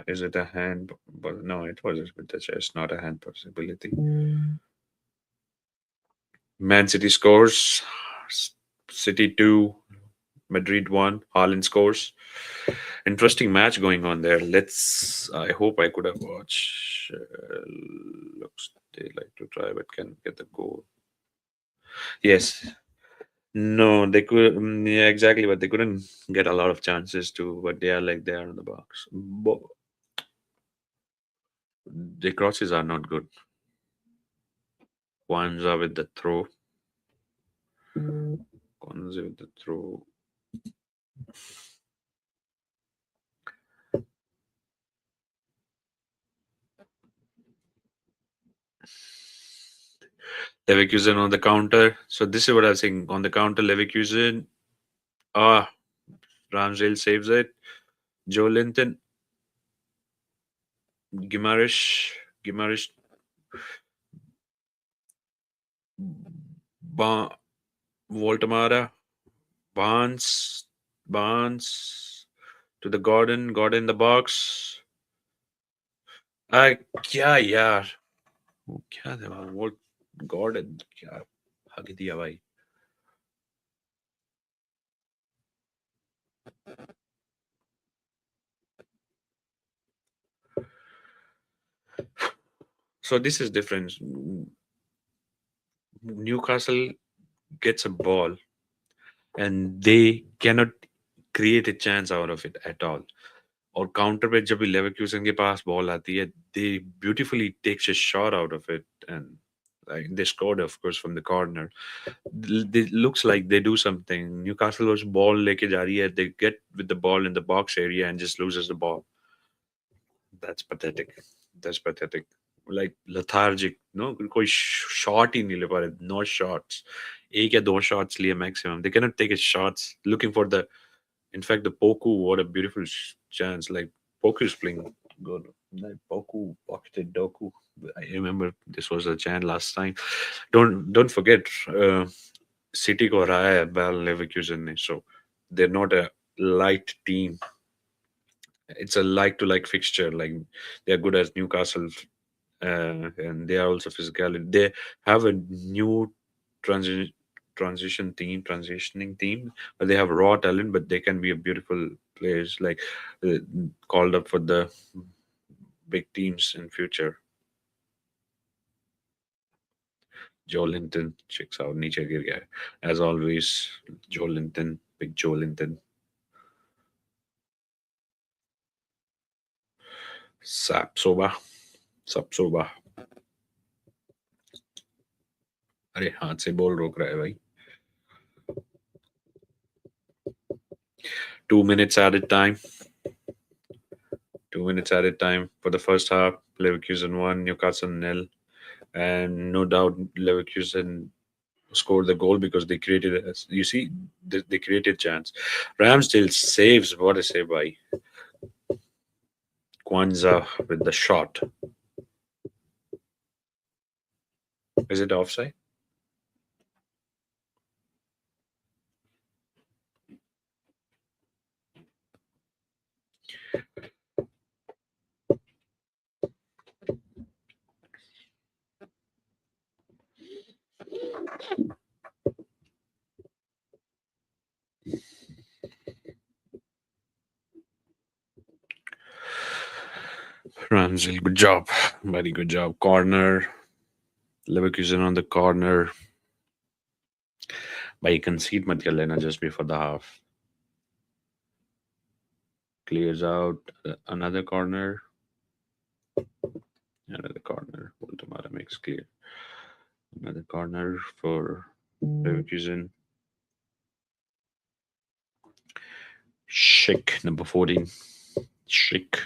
is it a hand? But no, it was with the chest, not a hand possibility. Man City scores. City 2, Madrid 1. Haaland scores. Interesting match going on there. I hope I could have watched. Looks they like to try, but can get the goal. Yes. No, they could. Yeah, exactly, but they couldn't get a lot of chances to. But they are like they are in the box. The crosses are not good. Kwanzaa with the throw. Kwanzaa with the throw. Leverkusen on the counter. So this is what I was saying. On the counter, Leverkusen. Ah, Ramsdale saves it. Joe Linton. Gimarish. Ba- Voltamara. Barnes. Barnes. To the Gordon in the box. क्या यार वो क्या था वो Gordon क्या हक दिया भाई. So this is different. Newcastle gets a ball and they cannot create a chance out of it at all. और काउंटर पे जब भी लेवरक्यूसन के पास बॉल आती है they beautifully takes a shot out of it and like, they scored of course from the corner. It looks like they do something. Newcastle was ball लेके जा रही है, they get with the ball in the box area and just loses the ball. That's pathetic. That's pathetic. Like lethargic. No, कोई shot ही नहीं ले पा रहे. No shots. एक या दो shots लिए maximum. They cannot take a shots. Looking for the. In fact, the Poku. What a beautiful chance. Like Poku is playing good. Like Poku, pocketed Doku. I remember this was a chant last time. Don't forget. City को हराया है Bayern Leverkusen ने. So they're not a light team. It's a like to like fixture. Like they're good as Newcastle, and they are also physical. They have a new transi- transitioning team, but they have raw talent, but they can be a beautiful players. Like uh, called up for the big teams in future. Joe Linton checks out. नीचे गिर गया है. As always, Joe Linton, big Joe Linton. Sap Soba. सब सुबह। अरे हाथ से ball रोक रहा है भाई। 2 minutes added time. 2 minutes added time for the first half. Leverkusen won, Newcastle nil, and no doubt Leverkusen scored the goal because they created. You see, they created chance. Ramsdale saves. What a save by Kwanzaa with the shot. Is it offside? Ramsdale, good job. Very good job. Corner. Leverkusen on the corner. भाई concede मत कर लेना just before the half. Clears out another corner. Another corner. Ultimata makes clear. Another corner for Leverkusen. Schick, number 14. Schick.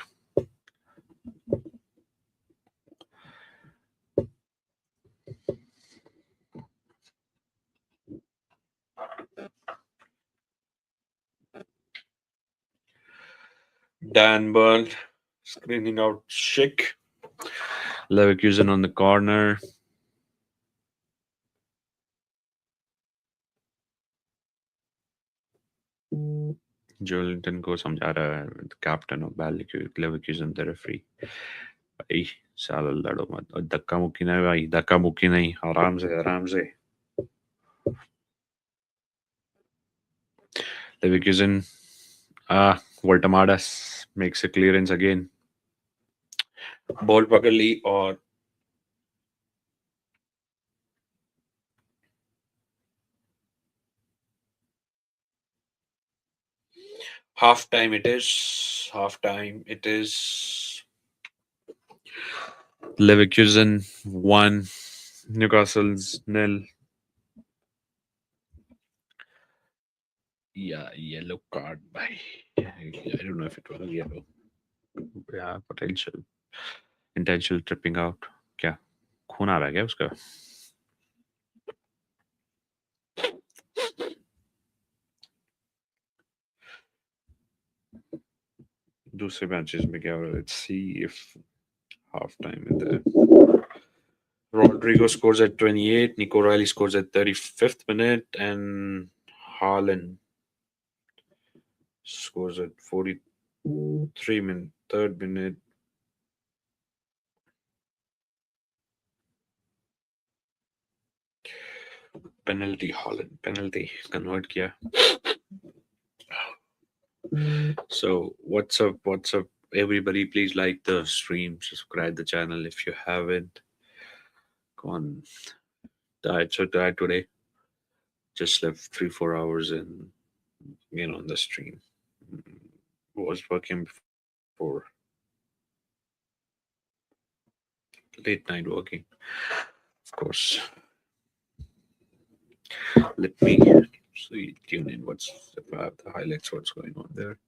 Dan Burn screening out Schick. Leverkusen on the corner. Joelinton को समझा रहा है captain of लेवरक्यूजन the referee भाई साला लड़ो मत और धक्का मुक्की नहीं भाई धक्का मुक्की नहीं आराम से लेवरक्यूजन Voltamadas makes a clearance again ball पकड़ ली और half time it is Leverkusen 1 Newcastle's nil. Yeah, yellow card by I don't know if it was yellow. Yeah, potential intentional tripping out. क्या खून आ रहा है क्या उसका दूसरे मैचेस में क्या हो रहा है let's see if half time in there. Rodrigo scores at 28, Nico Riley scores at 35th minute, and Haaland scores at 43 minute, third minute. Penalty Haaland, penalty convert किया. So what's up? What's up? Everybody, please like the stream, subscribe the channel if you haven't. Go on. Died so tired today. Just slept 3-4 hours and on the stream. Was working before late night working. Of course. Let me see tune in what's if I have the highlights, what's going on there.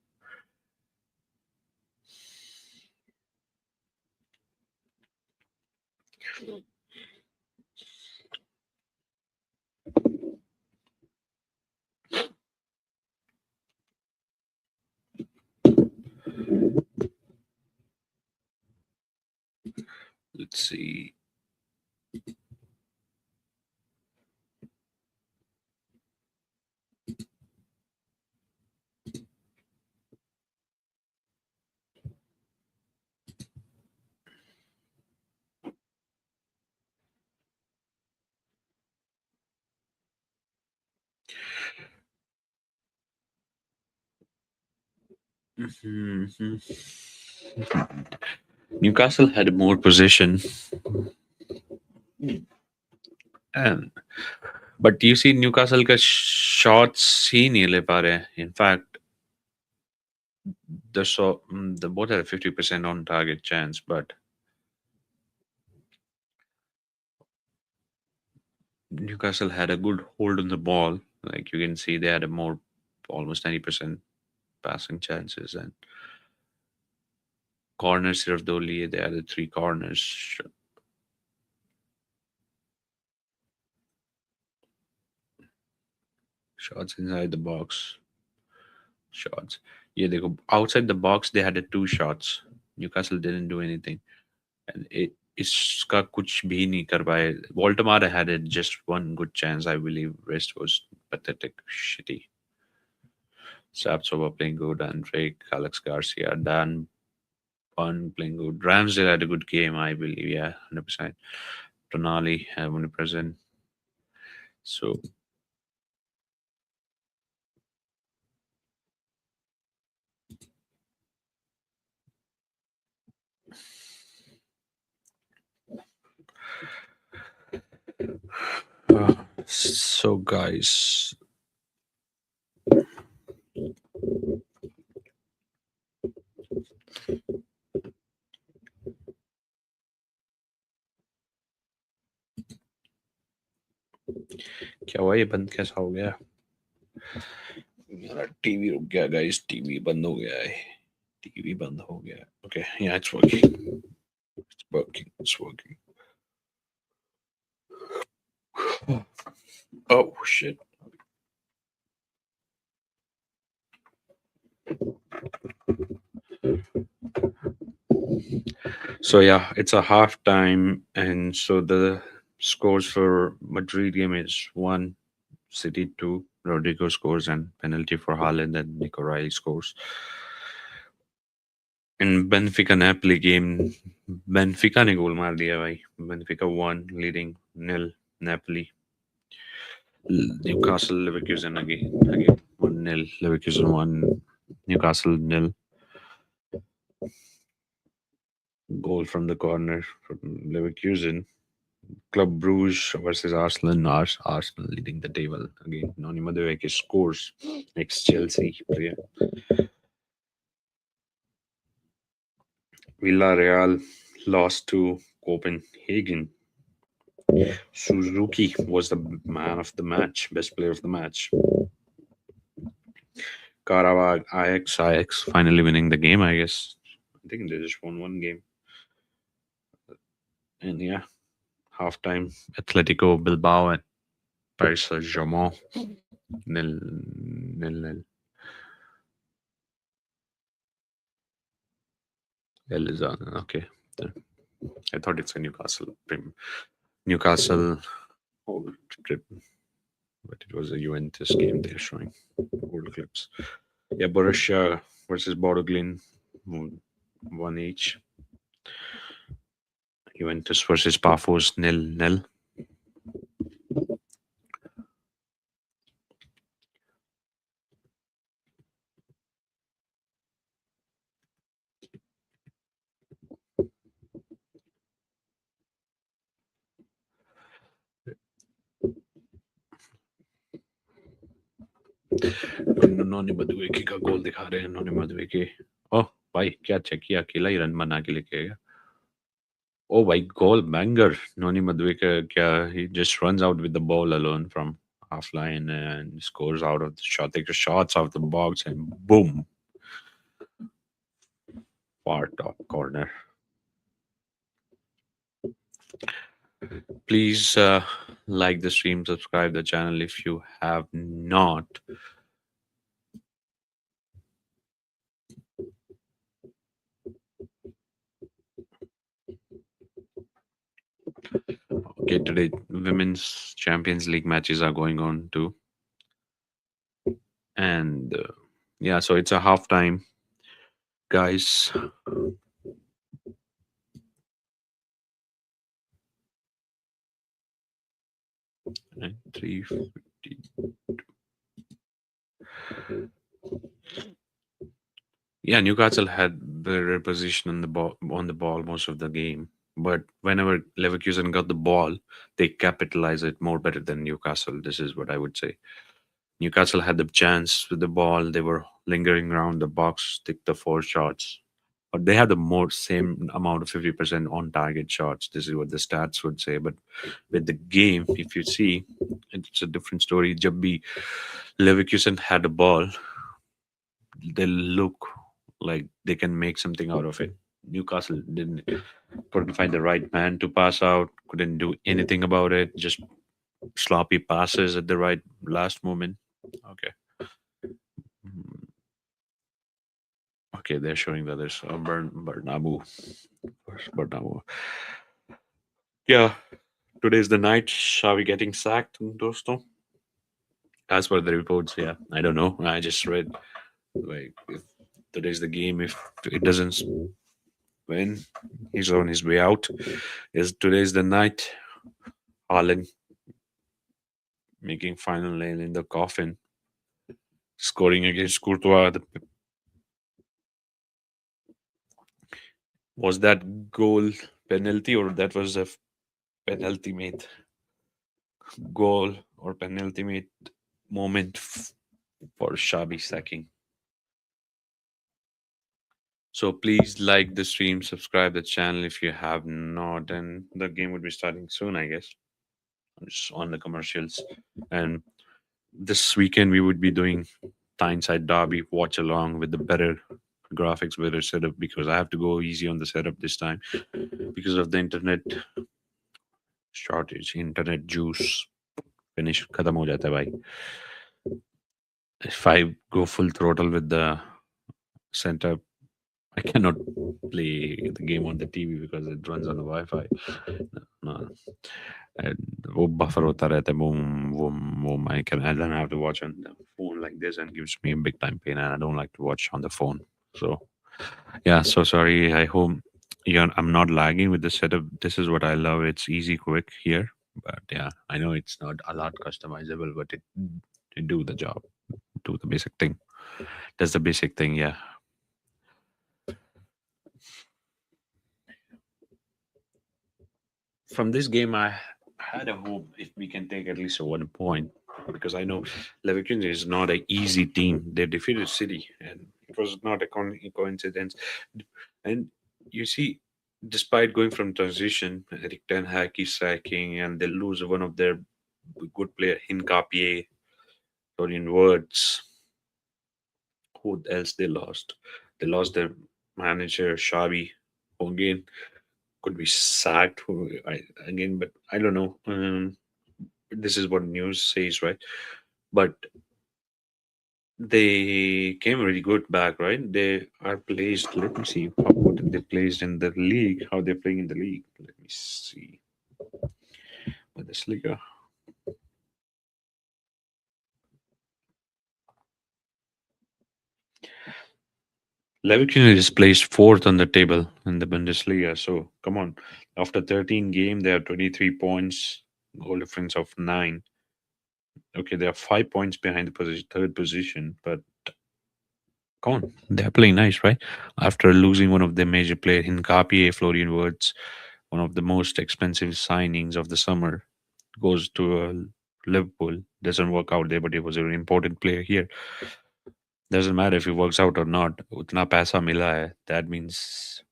Let's see. Mhm. Newcastle had more possession, and but you see Newcastle का shots ही नहीं ले पा रहे हैं. In fact, the both had a 50% on target chance, but Newcastle had a good hold on the ball. Like you can see, they had a more almost 90% passing chances and corners. Sirf do liye, they had the three corners. Shots inside the box. Shots. Yeah, they go outside the box. They had a two shots. Newcastle didn't do anything, and इसका कुछ भी नहीं कर पाए. Baltimore had it just one good chance, I believe. Rest was pathetic, shitty. Sapsova playing good, and Drake, Alex Garcia, Dan Bunn playing good. Ramsdale had a good game, I believe. Yeah, 100%. Tonali, only present. So, so guys, क्या हुआ? ये बंद कैसा हो गया? मेरा TV रुक गया गाइस. टीवी बंद हो गया है. टीवी बंद हो गया. Okay, yeah, it's working. It's working. It's working. Oh shit. So yeah, it's a half time, and so the scores for Madrid game is 1, City 2, Rodrigo scores, and penalty for Haaland, and Nico Riley scores. In Benfica Napoli game, Benfica ने गोल मार दिया भाई. Benfica 1, leading nil Napoli. Newcastle Leverkusen again 1-0. Leverkusen 1, Newcastle nil. Goal from the corner from Leverkusen. Club Bruges versus Arsenal. Arsenal leading the table again. Noni Madueke scores. Ex Chelsea player. Villarreal lost to Copenhagen. Suzuki was the man of the match, best player of the match. Karabakh, Ajax finally winning the game, I guess. I think they just won one game. And yeah, halftime, Atletico Bilbao and Paris Saint-Germain. Nil, nil. Elizon, okay. I thought it's a Newcastle. Newcastle old trip, but it was a Juventus game they're showing. Old clips. Yeah, Borussia versus Bordeaux, 1 each. Juventus versus Pafos, 0-0. नोनी मधुएकी का गोल दिखा रहे हैं. नोनी मधुएकी. ओह भाई, क्या check किया? अकेला ही run बना के लेके गया. Oh भाई, goal banger. Noni Madueke, he just runs out with the ball alone from half line and scores out of the shot. Takes shots out the box and boom, far top corner. Please like the stream, subscribe the channel if you have not. Okay, today women's Champions League matches are going on too, and yeah, so it's a halftime, guys. And 350. Yeah, Newcastle had better position on the ball most of the game, but whenever Leverkusen got the ball, they capitalized it more better than Newcastle. This is what I would say. Newcastle had the chance with the ball. They were lingering around the box, took the four shots, But they have the more same amount of 50% on target shots. This is what the stats would say. But with the game, if you see, it's a different story. Jab bhi Leverkusen had a ball, they look like they can make something out of it. Newcastle didn't couldn't find the right man to pass out, couldn't do anything about it, just sloppy passes at the right last moment. Okay. Mm, okay, they're showing that there's Bernabeu. Where's Bernabeu? Yeah, today's the night. Xavi getting sacked, Dosto? As per the reports, yeah. I don't know. I just read like if today's the game. If it doesn't win, he's on his way out. Is today's the night? Haaland making final nail in the coffin, scoring against Courtois. Was that goal penalty or that was a penalty made goal or penalty made moment for Shabi sacking? So please like the stream, subscribe the channel if you have not, and the game would be starting soon, I guess. Just on the commercials, and this weekend we would be doing Tyneside Derby watch along with the better graphics, better setup because I have to go easy on the setup this time because of the internet shortage, internet juice. Finish खत्म हो जाता है भाई. If I go full throttle with the setup, I cannot play the game on the TV because it runs on the Wi-Fi. No. And वो buffer होता रहता है boom. I don't have to watch on the phone like this and gives me a big time pain and I don't like to watch on the phone. So yeah, so sorry. I hope I'm not lagging with the setup. This is what I love. It's easy, quick here. But yeah, I know it's not a lot customizable, but it do the job, do the basic thing. That's the basic thing. Yeah. From this game, I had a hope if we can take at least a 1 point because I know Leverkusen is not an easy team. They defeated City, and it was not a coincidence. And you see, despite going from transition, Eric Ten Hag is sacking, and they lose one of their good player, Hincapie, Dorian Words. Who else they lost? They lost their manager, Xavi, who again could be sacked again, but I don't know. This is what news says, right? But they came really good back, right? They are placed. Let me see how what they placed in the league. How they're playing in the league. Let me see. Bundesliga. Leverkusen is placed fourth on the table in the Bundesliga. So come on, after 13 games, they have 23 points, goal difference of 9. Okay, they are 5 points behind the third position, but come on, they're playing nice, right? After losing one of their major players, Hincapie, Florian Wirtz, one of the most expensive signings of the summer, goes to Liverpool. Doesn't work out there, but he was an important player here. Doesn't matter if he works out or not. Utna paisa mila hai. That means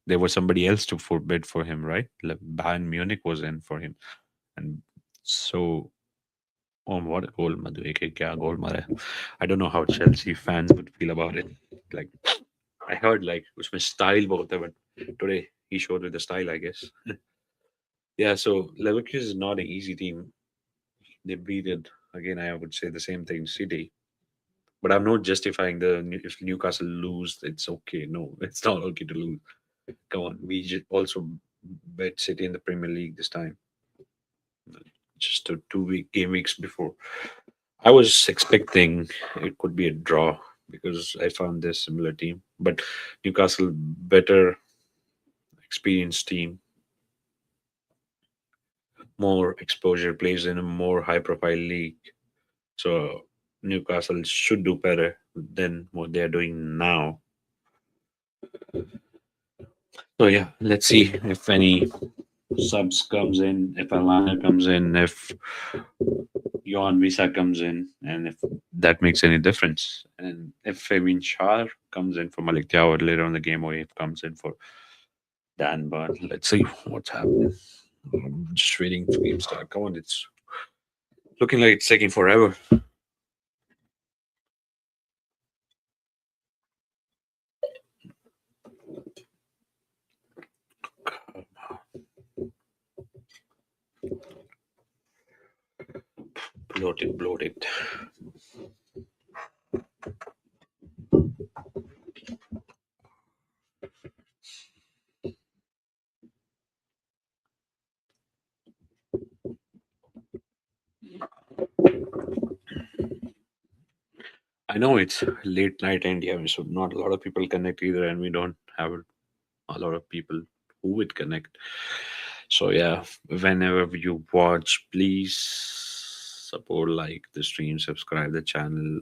there was somebody else to forbid for him, right? Bayern Munich was in for him, and so oh, what a goal, Madhu! एक क्या goal मारा है. I don't know how Chelsea fans would feel about it. Like I heard like उसमें style बहुत है, but today he showed with the style, I guess. Yeah, so Leverkusen is not an easy team. They beat it again. I would say the same thing, City. But I'm not justifying if Newcastle lose, it's okay. No, it's not okay to lose. Come on, we also bet City in the Premier League this time, just 2 game weeks before. I was expecting it could be a draw because I found this similar team, but Newcastle better experienced team, more exposure, plays in a more high profile league. So Newcastle should do better than what they're doing now. So yeah, let's see if any subs comes in, if Alana comes in, if Johan Visa comes in, and if that makes any difference, and if Fabian Schär comes in for Malik Diawara later on the game, or if comes in for Dan Burn, let's see what's happening. I'm just waiting for game start. Come on, it's looking like it's taking forever. Bloated, bloated. I know it's late night India, so not a lot of people connect either, and we don't have a lot of people who would connect. So yeah, whenever you watch, please support, like the stream, subscribe the channel,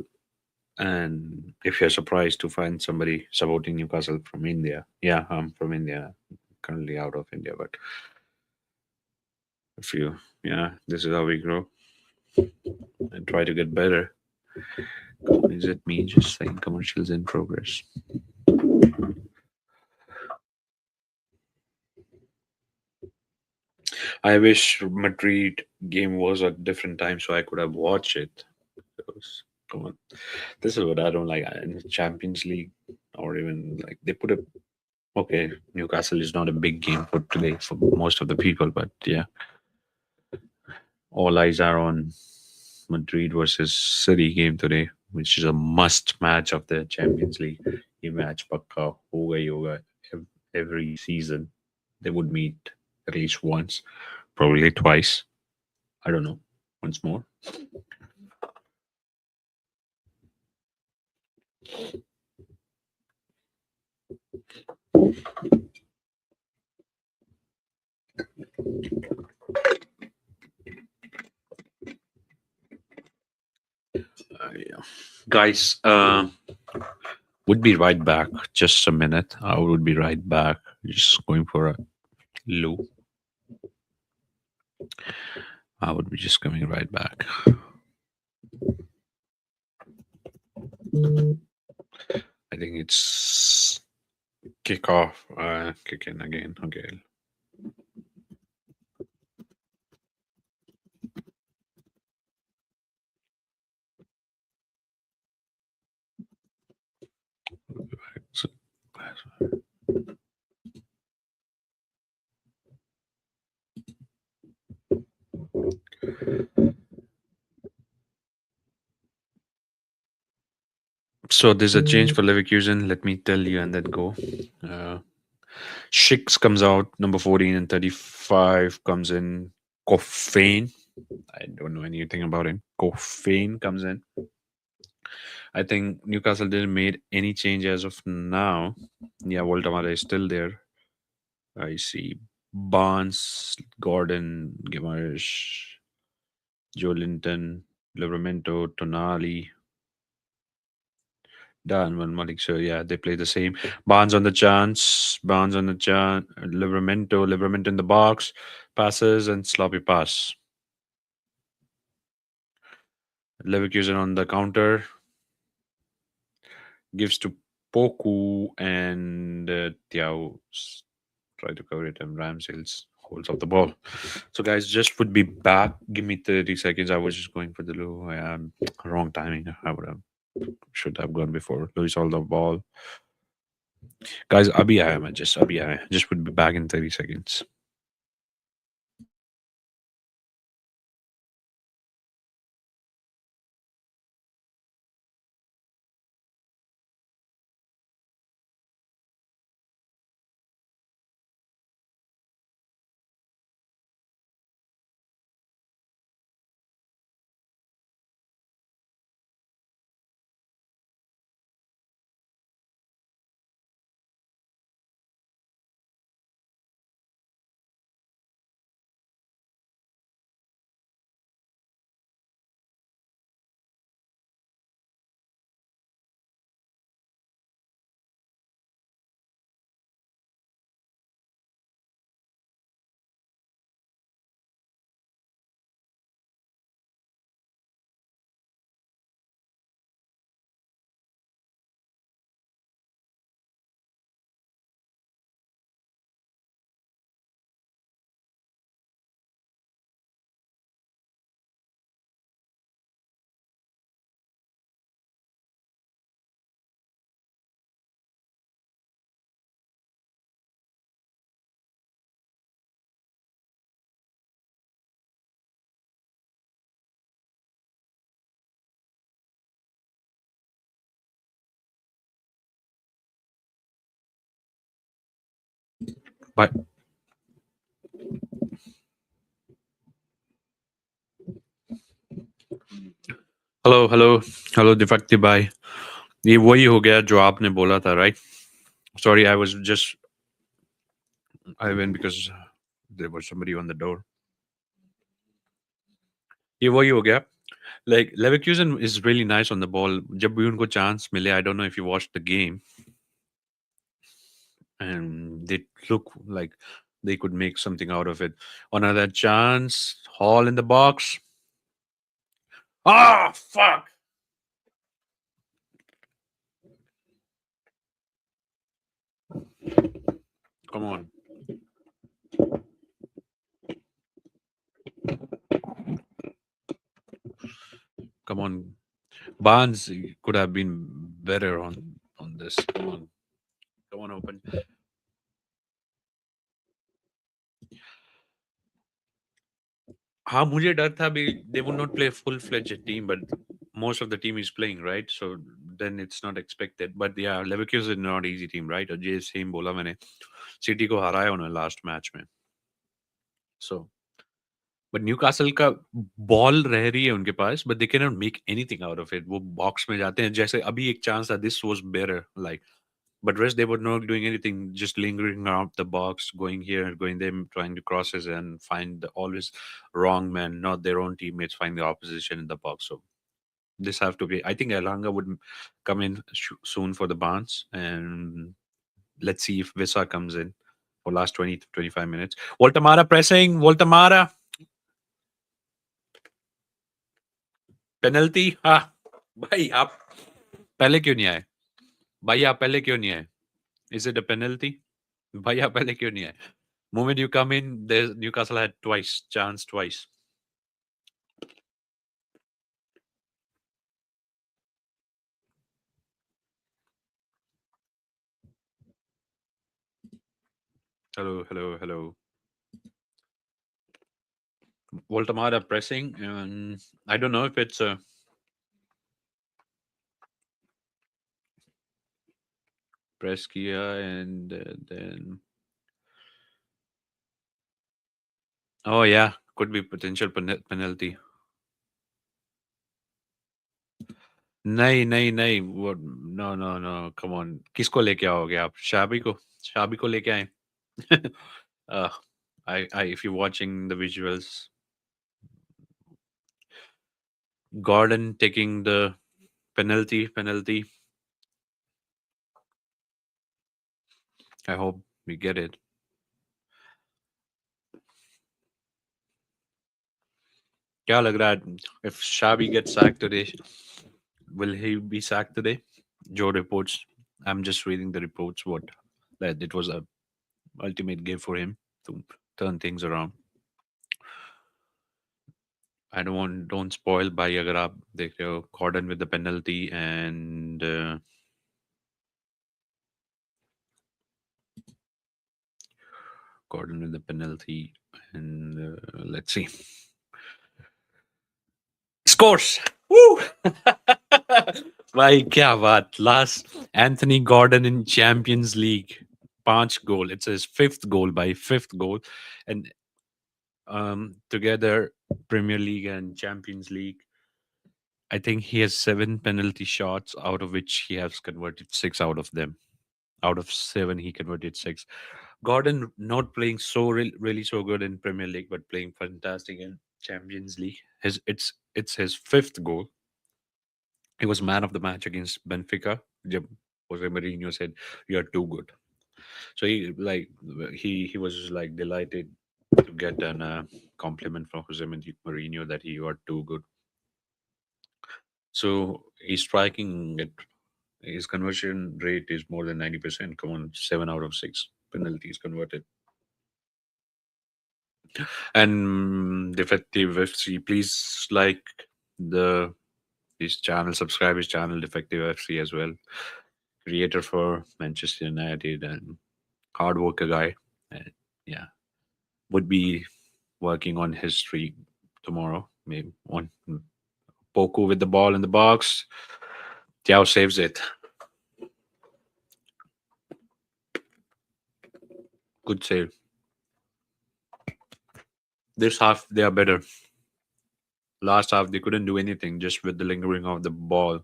and if you're surprised to find somebody supporting Newcastle from India, yeah, I'm from India, currently out of India, but if you, yeah, this is how we grow and try to get better. Is it me just saying commercials in progress? I wish Madrid game was at different time so I could have watched it. Because, come on, this is what I don't like in the Champions League, or even like they put a, okay. Newcastle is not a big game for today for most of the people, but yeah, all eyes are on Madrid versus City game today, which is a must match of the Champions League. ये match पक्का होगा ही होगा. Every season they would meet at least once, probably twice. I don't know, once more. Yeah. Guys, would be right back. Just a minute. I would be right back. Just going for a loo. I would be just coming right back. I think it's kick off. Kick in again. Okay. So, so there's a change for Leverkusen. Let me tell you and then go. Uh, Shix comes out, number 14, and 35 comes in. Kofane. I don't know anything about him. Kofane comes in. I think Newcastle didn't made any change as of now. Yeah, Voltamara is still there. I see Barnes, Gordon, Gimaresh, Joe Linton, Livramento, Tonali, Danwan Malik. So yeah, they play the same. Barnes on the chance, Barnes on the chance, Livramento in the box, passes and sloppy pass. Leverkusen on the counter, gives to Poku and Tiao try to cover it, and Ramsdale's holds up the ball. So guys, just would be back. Give me 30 seconds. I was just going for the low. I am wrong timing. I would have should have gone before Luis all the ball. Guys, Abhi just would be back in 30 seconds. But hello hello hello defective भाई ये वही हो गया जो आपने बोला था right sorry I was just I went because there was somebody on the door ये वही हो गया like Leverkusen is really nice on the ball जब भी उनको chance मिले I don't know if you watched the game and they look like they could make something out of it another chance Hall in the box ah fuck come on come on Barnes could have been better on this come on open हाँ मुझे डर था भी they would not play a full fledged team but most of the team is playing right so then it's not expected but yeah Leverkusen is not easy team right और ये same बोला मैंने city को हराया उन्होंने last match में so but Newcastle का ball रह रही है उनके पास but they can not make anything out of it वो बॉक्स में जाते हैं जैसे अभी एक चांस था this was better like but rest they were not doing anything just lingering around the box going here going there trying to crosses and find the always wrong man not their own teammates find the opposition in the box so this have to be I think Elanga would come in soon for the Barnes and let's see if Visa comes in for last 20 to 25 minutes Voltamara pressing Voltamara penalty हाँ भाई आप पहले क्यों नहीं आए भाई आप पहले क्यों नहीं आए इज इट अ पेनल्टी भाई आप पहले क्यों नहीं आए moment you come in there's Newcastle had chance twice hello hello hello Voltamada pressing and I don't know if it's a press kiya and then oh yeah could be potential penalty नहीं नहीं नहीं वो no no no come on किसको लेके आओगे आप शाबी को लेके आए uh, I if you're watching the visuals Gordon taking the penalty I hope we get it क्या लग रहा है if Shabi gets sacked today will he be sacked today Joe reports I'm just reading the reports what that it was a ultimate game for him to turn things around I don't spoil by अगर आप देख रहे हो Gordon with the penalty and Gordon with the penalty and let's see scores Woo! भाई क्या बात last Anthony Gordon in champions league 5 goal it's his fifth goal by fifth goal and together Premier League and Champions League I think he has 7 penalty shots out of which he has converted 6 out of them out of 7 he converted 6 Gordon not playing so really so good in Premier League but playing fantastic in Champions League his it's his fifth goal he was man of the match against Benfica. Jab Jose Mourinho said, "You are too good." So he was like delighted to get an compliment from Jose Mourinho that he are too good. So he's striking it. His conversion rate is more than 90%. Come on, 7 out of 6 penalties converted. And Defective FC, please like the his channel, subscribe his channel, Defective FC as well. Creator for Manchester United and hard worker guy. And yeah, would be working on history tomorrow. Maybe one Poku with the ball in the box. Tiao saves it. Good save. This half they are better. Last half they couldn't do anything just with the lingering of the ball.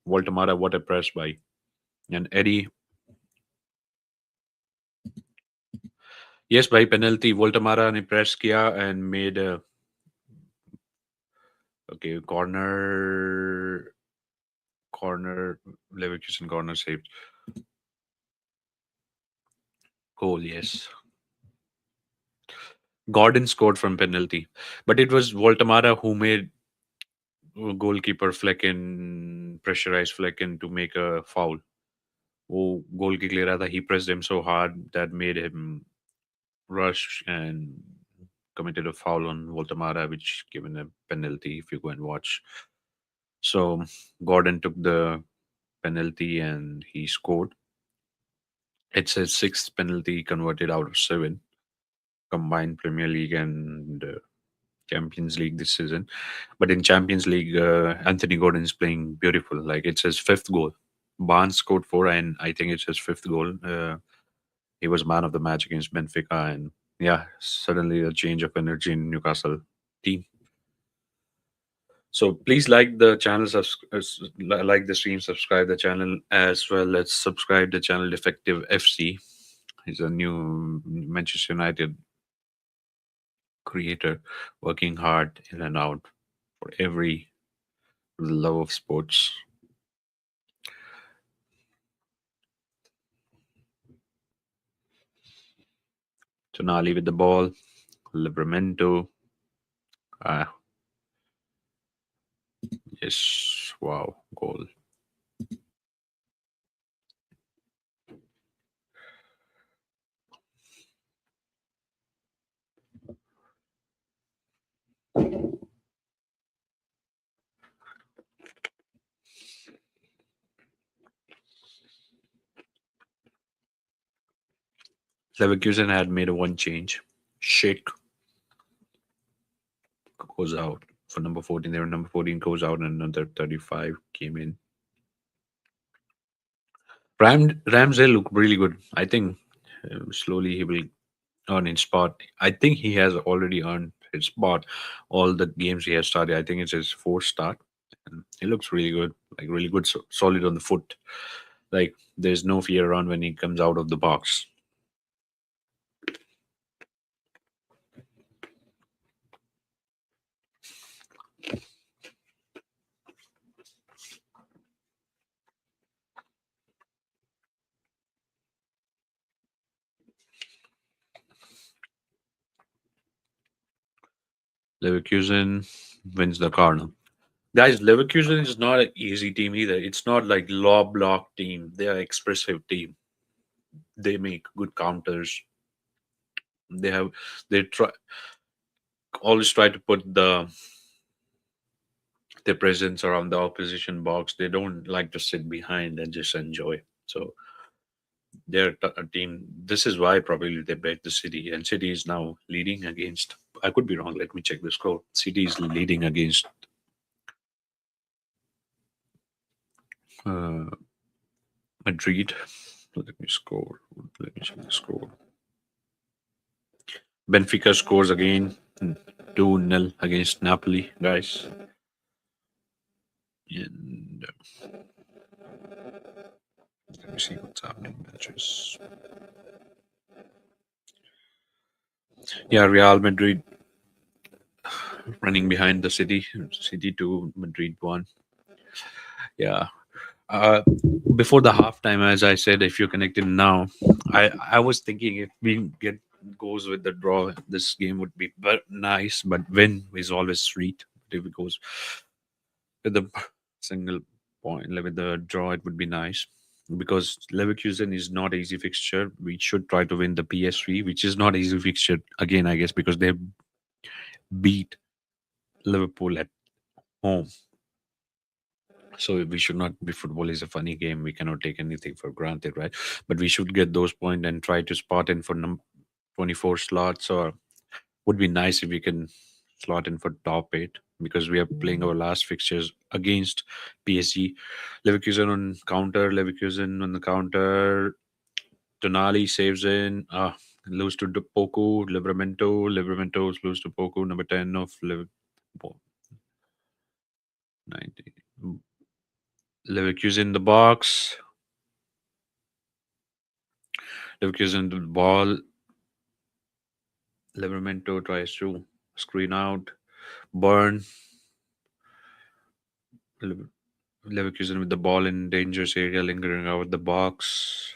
Voltamara, what a press by. And Eddie, yes, by penalty. Voltamara ने press किया and made a okay corner Leverkusen corner saved goal. Yes, Gordon scored from penalty, but it was Voltamara who made goalkeeper Flecken pressurized Flecken to make a foul. वो goal kick ले रहा था. He pressed him so hard that made him rush and committed a foul on Voltamara, which given a penalty if you go and watch. So Gordon took the penalty and he scored. It's his sixth penalty converted out of seven combined Premier League and Champions League this season. But in Champions League, Anthony Gordon is playing beautiful. Like it's his fifth goal. Barnes scored four, and I think it's his fifth goal. He was man of the match against Benfica, and yeah, suddenly a change of energy in Newcastle team. So please like the channel, like the stream, subscribe the channel as well. Let's subscribe the channel. Effective FC. He's a new Manchester United creator, working hard in and out for every love of sports. Tonali with the ball, Livramento. Ah, yes, wow, goal. Leverkusen had made a one change. Shake goes out for number 14. Their number 14 goes out, and another 35 came in. Ramsey looked really good. I think slowly he will earn his spot. I think he has already earned his spot. All the games he has started, I think it's his fourth start. And he looks really good, like really good, solid on the foot. Like there's no fear around when he comes out of the box. Leverkusen wins the corner. Guys, Leverkusen is not an easy team either. It's not like law block team. They are expressive team. They make good counters. They have they try always try to put their presence around the opposition box. They don't like to sit behind and just enjoy. So they're a team. This is why probably they beat the City, and City is now leading against. I could be wrong. Let me check the score. City is leading against uh, Madrid. Let me score. Let me check the score. Benfica scores again 2-0 against Napoli, guys. And let me see what's happening in matches. Yeah, Real Madrid running behind the City. City 2, Madrid 1. Yeah. Uh, Before the halftime, as I said, if you're connected now, I was thinking if we get goes with the draw, this game would be nice. But win is always sweet. If it goes with the single point, like with the draw, it would be nice because Leverkusen is not easy fixture. We should try to win the PS3, which is not easy fixture again, I guess, because they beat Liverpool at home. So we should not be. Football is a funny game. We cannot take anything for granted, right? But we should get those points and try to spot in for 24 slots, or would be nice if we can slot in for top eight because we are playing our last fixtures against PSG. Leverkusen on counter. Leverkusen on the counter. Tonali saves in. Lose to Poku. Livramento. Livramento lose to Poku. Number 10 of 19. Leverkusen in the box. Leverkusen the ball. Livramento tries to screen out. Burn. Lever- Leverkusen with the ball in dangerous area, lingering out the box.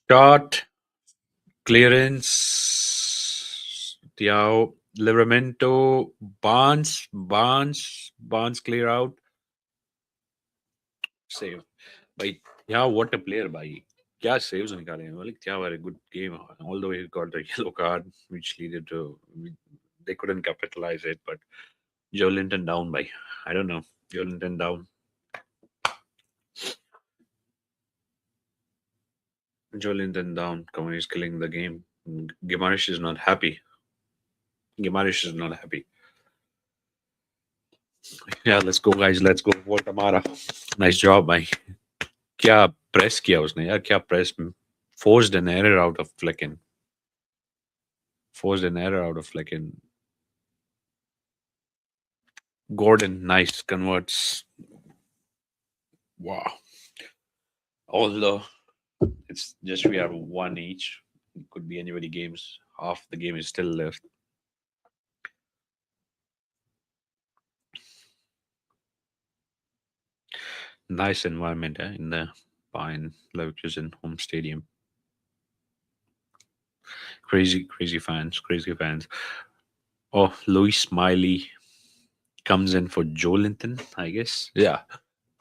Shot. Clearance. Tiao. Livramento. Barnes clear out. Save. By yeah, what a player by. क्या saves निकाले हैं मतलब क्या very good game although he got the yellow card which leaded to they couldn't capitalize it but Joe Linton down by I don't know Joe Linton down Joe Linton down Coman is killing the game Gimarish is not happy Gimarish is not happy yeah let's go guys let's go Voltamara nice job भाई क्या press किया उसने यार क्या press forced an error out of Flecken forced an error out of Flecken Gordon nice converts wow although it's just we are one each. It could be anybody games. Half the game is still left. Nice environment in the Bayern Leverkusen home stadium. Crazy fans, crazy fans. Oh, Louis Smiley comes in for Joe Linton, I guess. Yeah,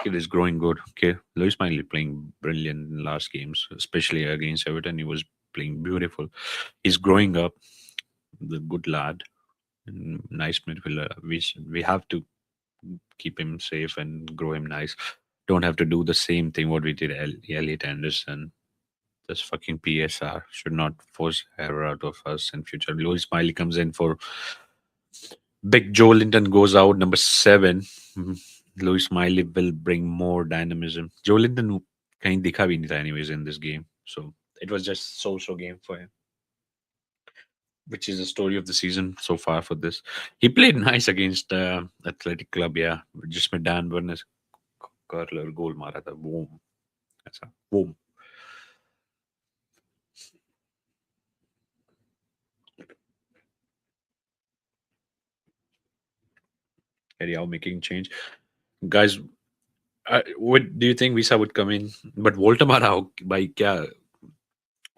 kid is growing good. Okay, Louis Smiley playing brilliant in last games, especially against Everton. He was playing beautiful. He's growing up. The good lad, nice midfielder. We have to keep him safe and grow him nice. Don't have to do the same thing what we did Elliot Anderson. This fucking PSR should not force error out of us in future. Louis Smiley comes in for Big Joe Linton goes out number 7. Mhm. Louis Smiley will bring more dynamism. Joe Linton कहीं दिखा भी नहीं था anyways in this game. So it was just so game for him. Which is the story of the season so far for this. He played nice against Athletic Club, yeah. जिसमें Dan Burn curler गोल मारा था boom ऐसा boom Eddie Howe making change guys what do you think Visa would come in but Voltamara by kya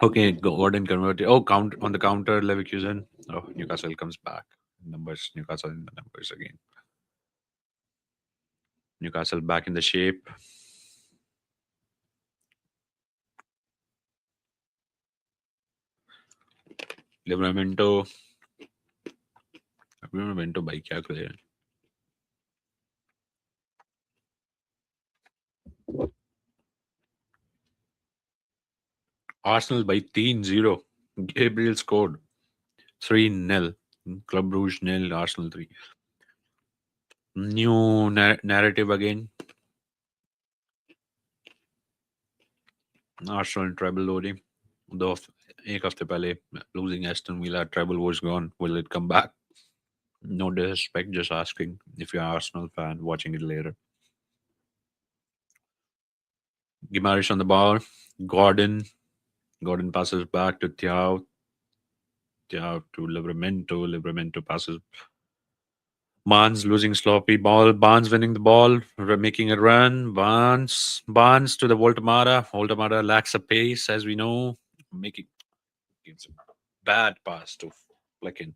okay Gordon converted oh count on the counter Leverkusen oh Newcastle comes back numbers Newcastle in the numbers again Newcastle back in the shape Livramento Livramento by kya करे Arsenal by 3-0 Gabriel scored 3-0 Club Rouge nil Arsenal 3 new narrative again Arsenal treble loading. दो एक हफ्ते पहले losing Aston Villa treble was gone. Will it come back? No disrespect, just asking if you're an Arsenal fan watching it later. Gimaresh on the ball. Gordon. Gordon passes back to Thiaw. Thiaw to Livramento. Livramento passes. Barnes losing sloppy ball. Barnes winning the ball, making a run. Barnes to the Voltamara. Voltamara lacks a pace, as we know. Making gives a bad pass to Flecken.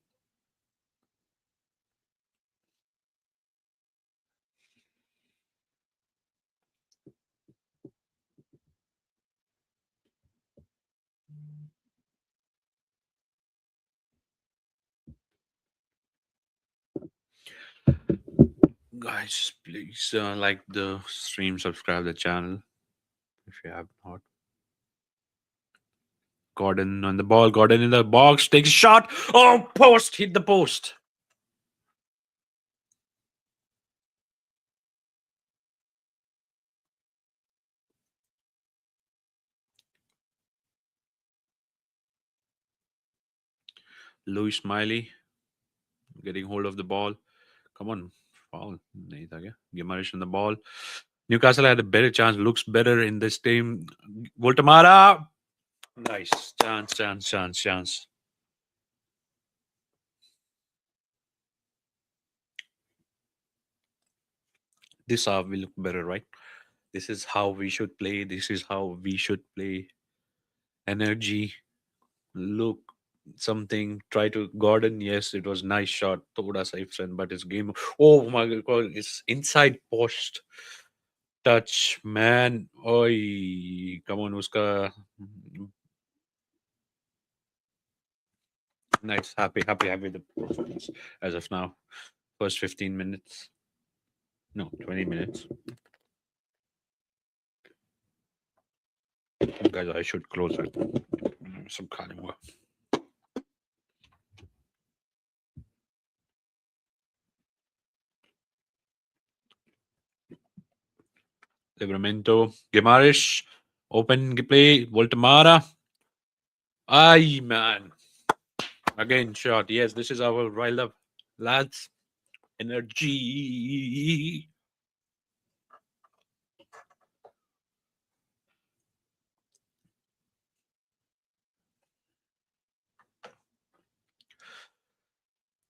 Guys, please like the stream, subscribe the channel if you have not. Gordon on the ball. Gordon in the box takes a shot. Oh, post hit the post. Louis Smiley getting hold of the ball. Come on, foul. नहीं था क्या? Gimaresh on the ball. Newcastle had a better chance. Looks better in this team. Voltamara. Nice chance, chance, chance, chance. This how we look better, right? This is how we should play. This is how we should play. Energy, look, something. Try to Gordon. Yes, it was nice shot. Thoda safe son, but his game. Oh my god! It's inside post touch, man. Oi, come on, uska. Nice, happy with the performance as of now. First 15 minutes, no, 20 minutes. Guys, I should close it. Some kind of work. Livramento, Guimaraes, open play, Voltamara. Ay, man. Again, shot. Yes, this is our riled up lads. Energy.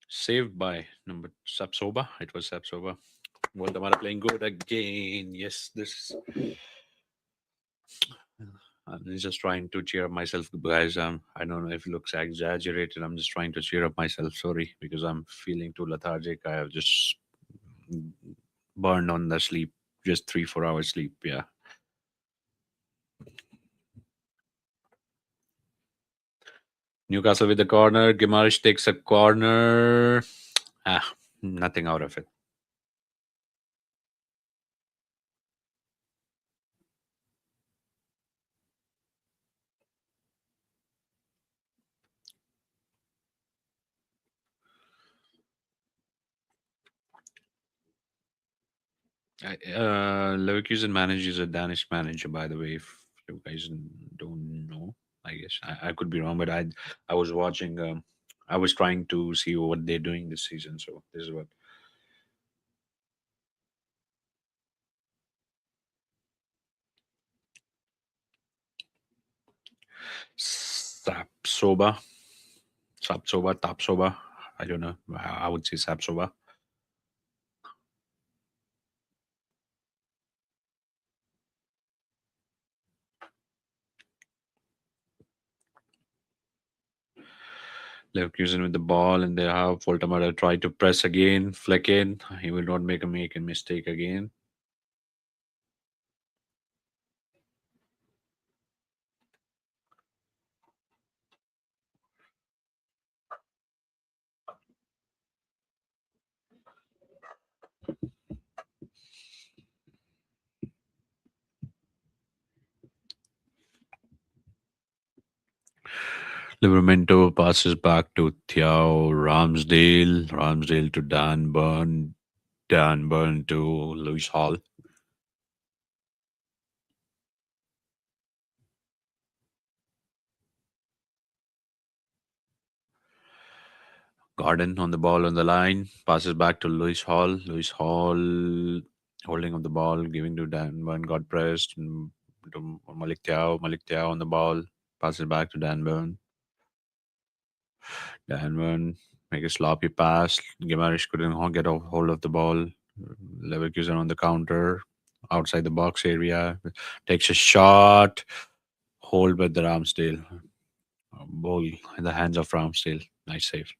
Saved by number Sapsoba. It was Sapsoba. Voltamara playing good again. Yes, this. I'm just trying to cheer up myself, guys. I don't know if it looks exaggerated. I'm just trying to cheer up myself. Sorry, because I'm feeling too lethargic. I have just burned on the sleep. Just 3 4 hours sleep. Yeah. Newcastle with the corner. Gimaresh takes a corner. Ah, nothing out of it. Leverkusen manager is a Danish manager, by the way. If you guys don't know, I guess I could be wrong, but I was watching. I was trying to see what they're doing this season. So this is what Sapsoba, Sapsoba, Tapsoba. I don't know. I would say Sapsoba. Leverkusen with the ball, and they have Voltamara try to press again. Fleck in. He will not make a mistake again. Livramento passes back to Thiao Ramsdale. Ramsdale to Dan Burn. Dan Burn to Lewis Hall. Garden on the ball on the line. Passes back to Lewis Hall. Lewis Hall holding up the ball, giving to Dan Burn. Got pressed. To Malik Thiao. Malik Thiao on the ball. Passes back to Dan Burn. Dan Burn make a sloppy pass. Gimaresh couldn't get a hold of the ball. Leverkusen on the counter outside the box area. Takes a shot. Hold by the Ramsdale. Ball in the hands of Ramsdale. Nice save.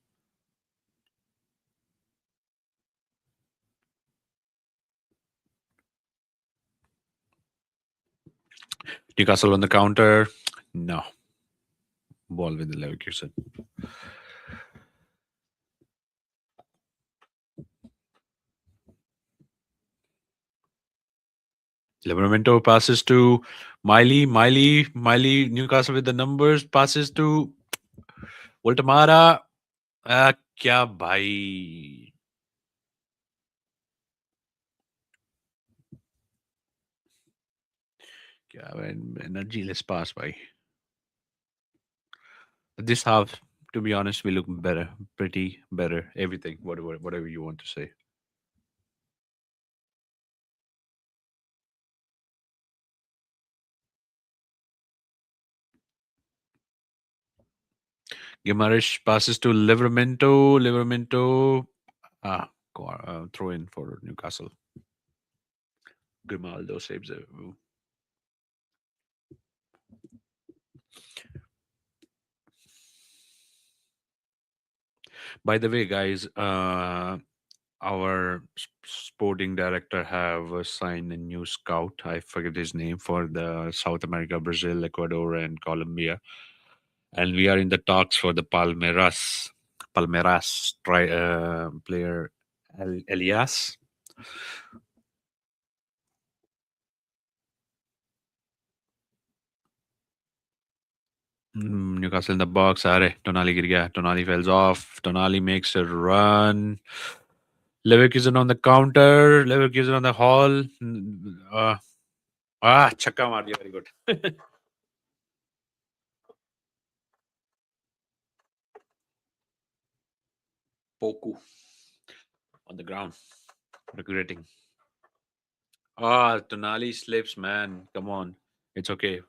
Newcastle on the counter. No. Ball with the Leverkusen. Livramento passes to Miley. Miley. Newcastle with the numbers. Passes to Voltamara. क्या भाई क्या energy less पास भाई. This half To be honest, we look better, pretty better, everything, whatever you want to say. Guimaraes passes to Livramento. Livramento, throw in for Newcastle. Grimaldo saves it. By the way, guys, our sporting director have signed a new scout. I forget his name for the South America, Brazil, Ecuador, and Colombia, and we are in the talks for the Palmeiras player Elias. Newcastle in the box. Are Tonali गिर गया. Tonali falls off. Tonali makes a run. Leverkusen on the counter. Leverkusen on the hall. छक्का मार दिया. Very good. Poku on the ground, regretting. Tonali slips, man. Come on. It's okay.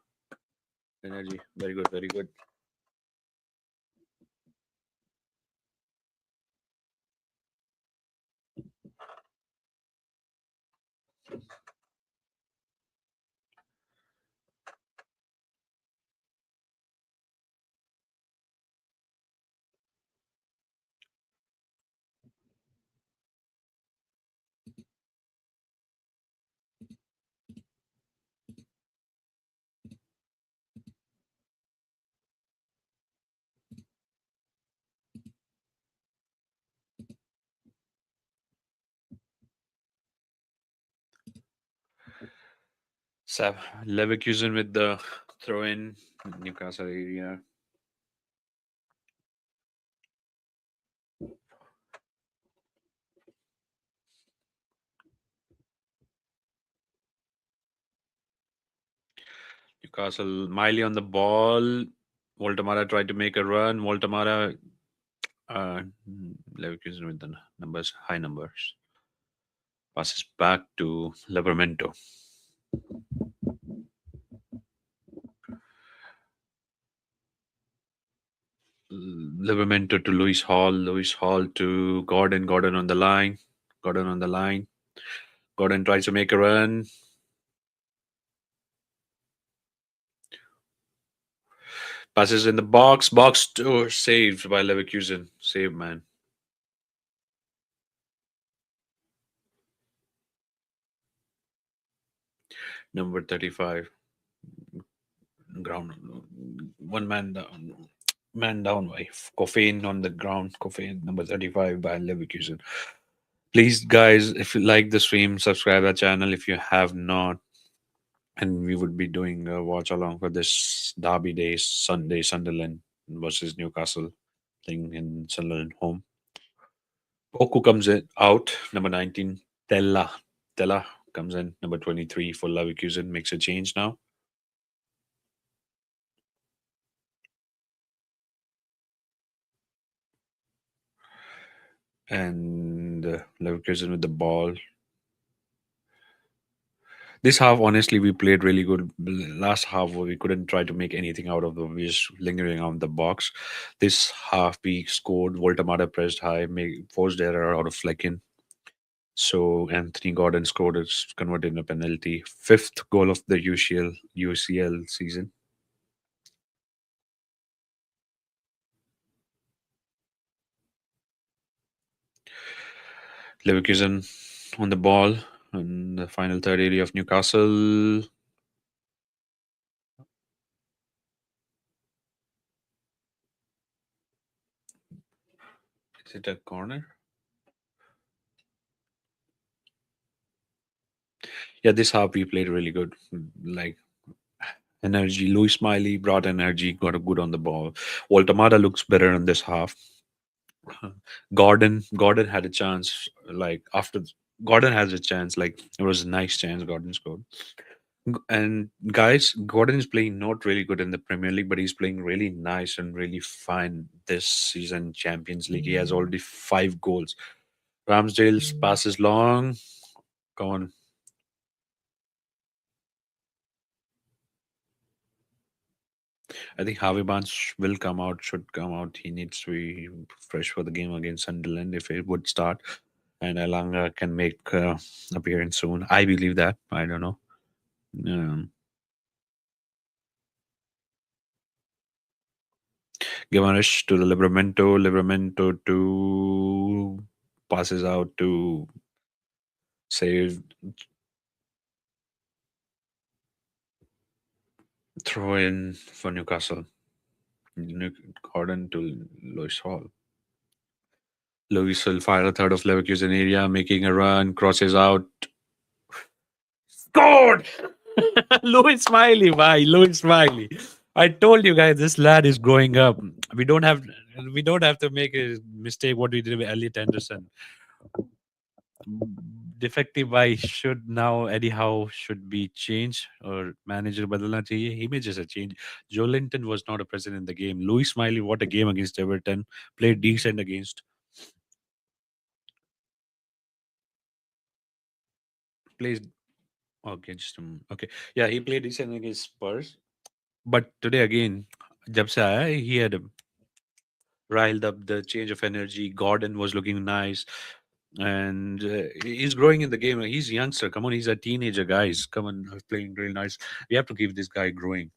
Energy. Very good. Very good. Sab Leverkusen with the throw in Newcastle area. Newcastle, Miley on the ball. Voltamara tried to make a run. Voltamara, uh, Leverkusen with the numbers, high numbers. Passes back to Livramento. Livramento to Lewis Hall. Lewis Hall to Gordon. Gordon on the line. Gordon on the line. Gordon tries to make a run. Passes in the box. Box to saved by Leverkusen. Save, man. Number 35. Ground. One man down. Man down by Coffin on the ground. Coffin number 35 by Leverkusen. Please, guys, if you like the stream, subscribe our channel if you have not. And we would be doing a watch along for this Derby Day, Sunday, Sunderland versus Newcastle thing in Sunderland home. Poku comes in out, number 19. Tella comes in, number 23 for Leverkusen, makes a change now. And Leverkusen with the ball. This half, honestly, we played really good. Last half, we couldn't try to make anything out of the. We just lingering around the box. This half, we scored. Voltamada pressed high, forced error out of Flecken. So Anthony Gordon scored it, converted in a penalty. Fifth goal of the UCL season. Leverkusen on the ball in the final third area of Newcastle. Is it a corner? Yeah, this half we played really good. Like energy. Louis Smiley brought energy, got a good on the ball. Waltamada looks better in this half. Gordon had a chance. Like after Gordon has a chance. Like it was a nice chance. Gordon scored. And guys, Gordon is playing not really good in the Premier League, but he's playing really nice and really fine this season. Champions League, he has already 5 goals. Ramsdale's pass is long. Come on, I think Harvey Barnes will come out. Should come out. He needs to be fresh for the game against Sunderland if it would start. And Alanga can make appearance soon. I believe that. I don't know. Um, Gimaresh to the Livramento. Livramento to passes out to save, throw in for Newcastle. Gordon to Lewis Hall. Lewis will fire a third of Leverkusen area, making a run, crosses out. Scored! Louis Smiley, why? Louis Smiley. I told you guys this lad is growing up. We don't have we don't have to make a mistake what we did with Elliot Anderson. Defective by should now Eddie Howe should be changed or manager badalna chahiye. He may just a change. Joe Linton was not a present in the game. Louis Smiley, what a game against Everton. Played decent against. Plays okay, okay. Yeah, he played decent against Spurs. But today again, jab se aaya, he had riled up the change of energy. Gordon was looking nice, and he's growing in the game. He's a youngster. Come on, he's a teenager, guys. Come on, playing really nice. We have to keep this guy growing.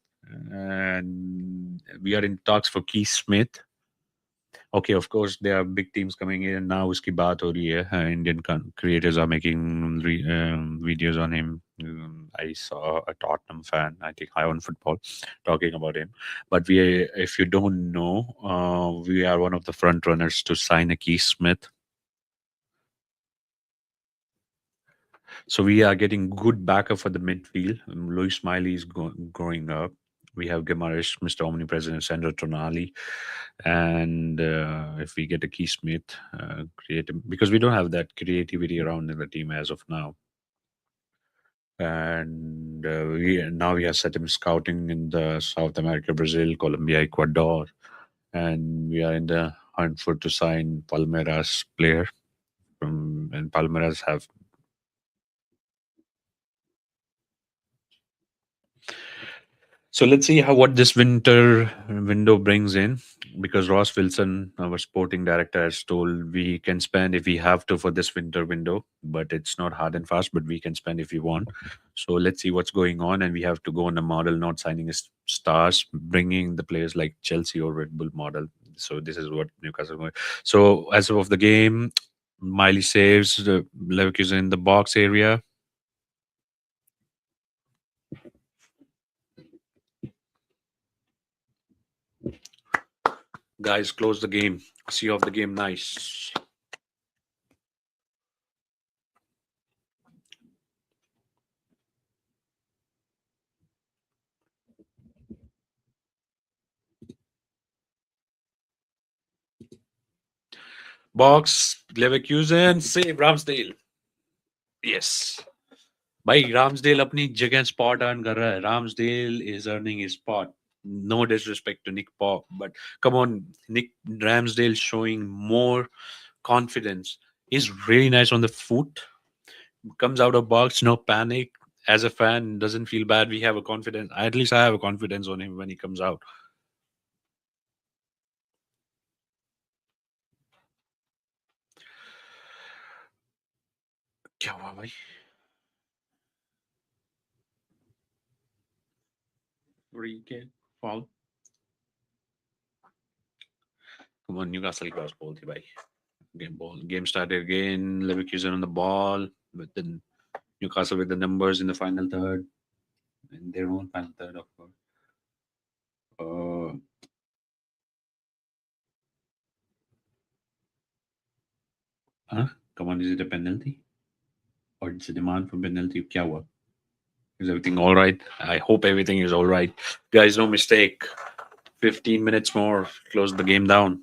And we are in talks for Keith Smith. Okay, of course, there are big teams coming in now. Uski baat ho rahi hai. Indian creators are making videos on him. I saw a Tottenham fan, I think High on Football, talking about him. But if you don't know, we are one of the front runners to sign a Keith Smith. So we are getting good backup for the midfield. Luis Smiley is growing up. We have Gimaresh, Mr. Omnipresent, Sandro Tonali. And if we get a Key Smith, creative, because we don't have that creativity around in the team as of now. And we have set him scouting in the South America, Brazil, Colombia, Ecuador. And we are in the hunt for to sign Palmeiras player. And Palmeiras have. So let's see how what this winter window brings in, because Ross Wilson, our sporting director, has told we can spend if we have to for this winter window, but it's not hard and fast. But we can spend if we want. So let's see what's going on, and we have to go on a model, not signing stars, bringing the players like Chelsea or Red Bull model. So this is what Newcastle. Going. So as of the game, Miley saves the Leverkusen in the box area. Guys, close the game. See off the game. Nice. Box, Leverkusen, save Ramsdale. Yes. भाई Ramsdale अपनी जगह spot earn कर रहा है. Ramsdale is earning his spot. No disrespect to Nick Pop, but come on, Nick Ramsdale showing more confidence. He's really nice on the foot. Comes out of box, no panic. As a fan, doesn't feel bad. We have a confidence. At least I have a confidence on him when he comes out. क्या हुआ भाई? Weekend foul. Come on, Newcastle cross ball थी भाई. Game started again. Leverkusen on the ball, but then Newcastle with the numbers in the final third, in their own final third, of course. Uh, huh? Come on, is it a penalty or it's a demand for penalty? Kya hua? Is everything all right? I hope everything is all right, guys. No mistake. 15 minutes more. Close the game down.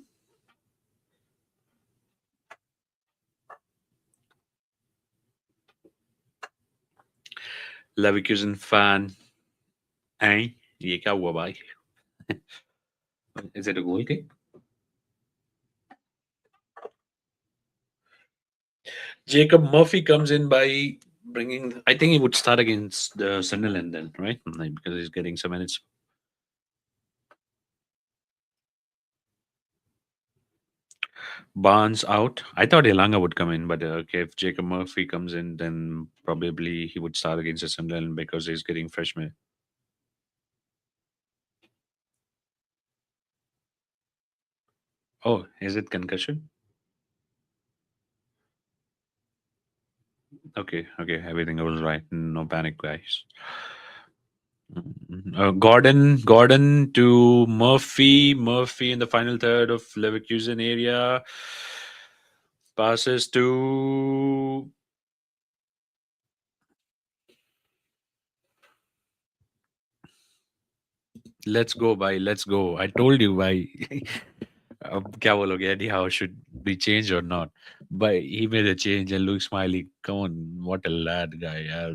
Leverkusen fan. Eh? ये क्या हुआ भाई? Is it a goal kick? Jacob Murphy comes in by bringing. I think he would start against the Sunderland then, right? Like, because he's getting some minutes. Barnes out. I thought Elanga would come in, but okay, if Jacob Murphy comes in, then probably he would start against the Sunderland because he's getting fresh minutes. Oh, is it concussion? Okay, okay, everything was right. No panic, guys. Gordon to Murphy. Murphy in the final third of Leverkusen area. Passes to. Let's go, bhai. Let's go. I told you, bhai. अब क्या बोलोगे anyhow should be changed or not? But he made a change and Luke Smiley, come on, what a lad guy.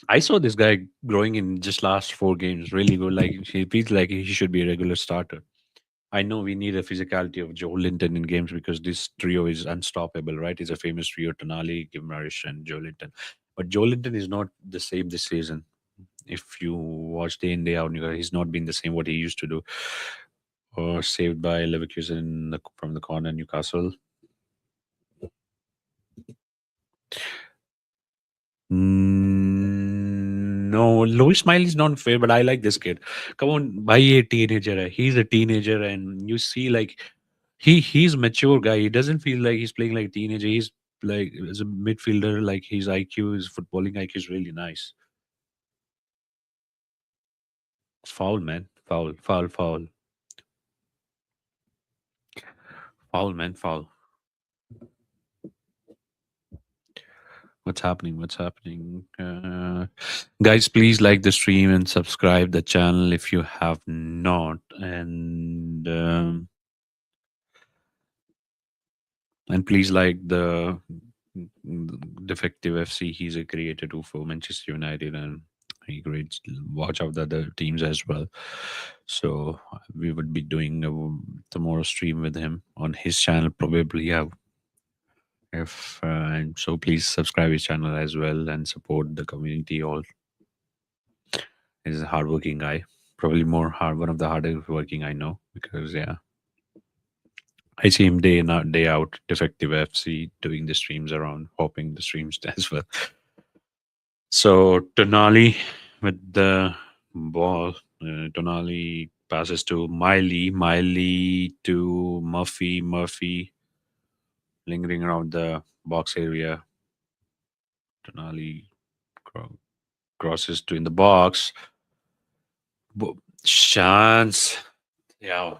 I saw this guy growing in just last 4 games. Really good. Like he feels like he should be a regular starter. I know we need a physicality of Joe Linton in games because this trio is unstoppable, right? It's a famous trio: Tonali, Gimrarish, and Joe Linton. But Joe Linton is not the same this season. If you watch day in day out, he's not been the same what he used to do. Or saved by Leverkusen from the corner, Newcastle. No, Louis Smiley is not fair, but I like this kid. Come on, bhai, a teenager. Hai. He's a teenager, and you see, like, he's mature guy. He doesn't feel like he's playing like a teenager. He's like as a midfielder, like his IQ, his footballing IQ is really nice. Foul, man, foul, foul, foul, foul, man, foul. What's happening? What's happening? Guys, please like the stream and subscribe the channel if you have not. And please like the Defective FC. He's a creator too for Manchester United and he grades watch out the other teams as well. So we would be doing a tomorrow stream with him on his channel probably. Yeah, if and so please subscribe his channel as well and support the community. All is a hardworking guy. Probably more hard, one of the hardest working I know because yeah, I see him day in day out, Defective FC, doing the streams around, hopping the streams as well. So Tonali with the ball. Tonali passes to Miley. Miley to Murphy. Murphy lingering around the box area. Tonali crosses to in the box. Chance. Yeah,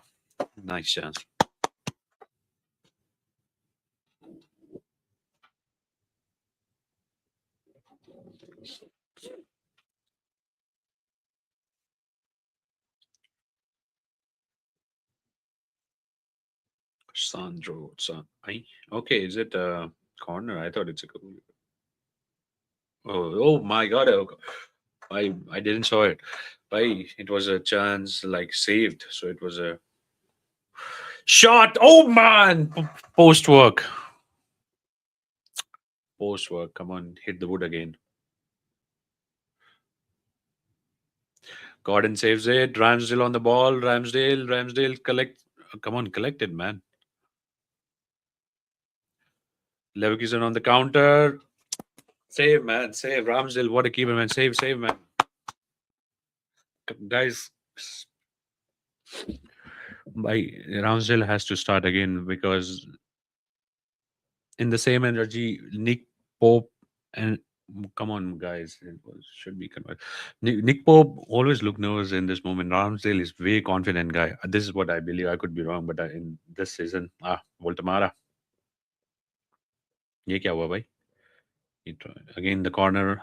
nice chance. Sandro. Okay, is it a corner? I thought it's a goal. Oh my god! I didn't saw it. It was a chance like saved, so it was a shot. Oh man! Post work, post work. Come on, hit the wood again. Gordon saves it. Ramsdale on the ball. Ramsdale collect. Come on, collect it, man. Leverkusen on the counter. Save, man. Save. Ramsdale, what a keeper, man. Save, man. Guys, by Ramsdale has to start again because in the same energy, Nick Pope and come on, guys, should be converted. Nick Pope always look nervous in this moment. Ramsdale is very confident guy. This is what I believe. I could be wrong, but in this season, Voltamara, ये क्या हुआ भाई? Again the corner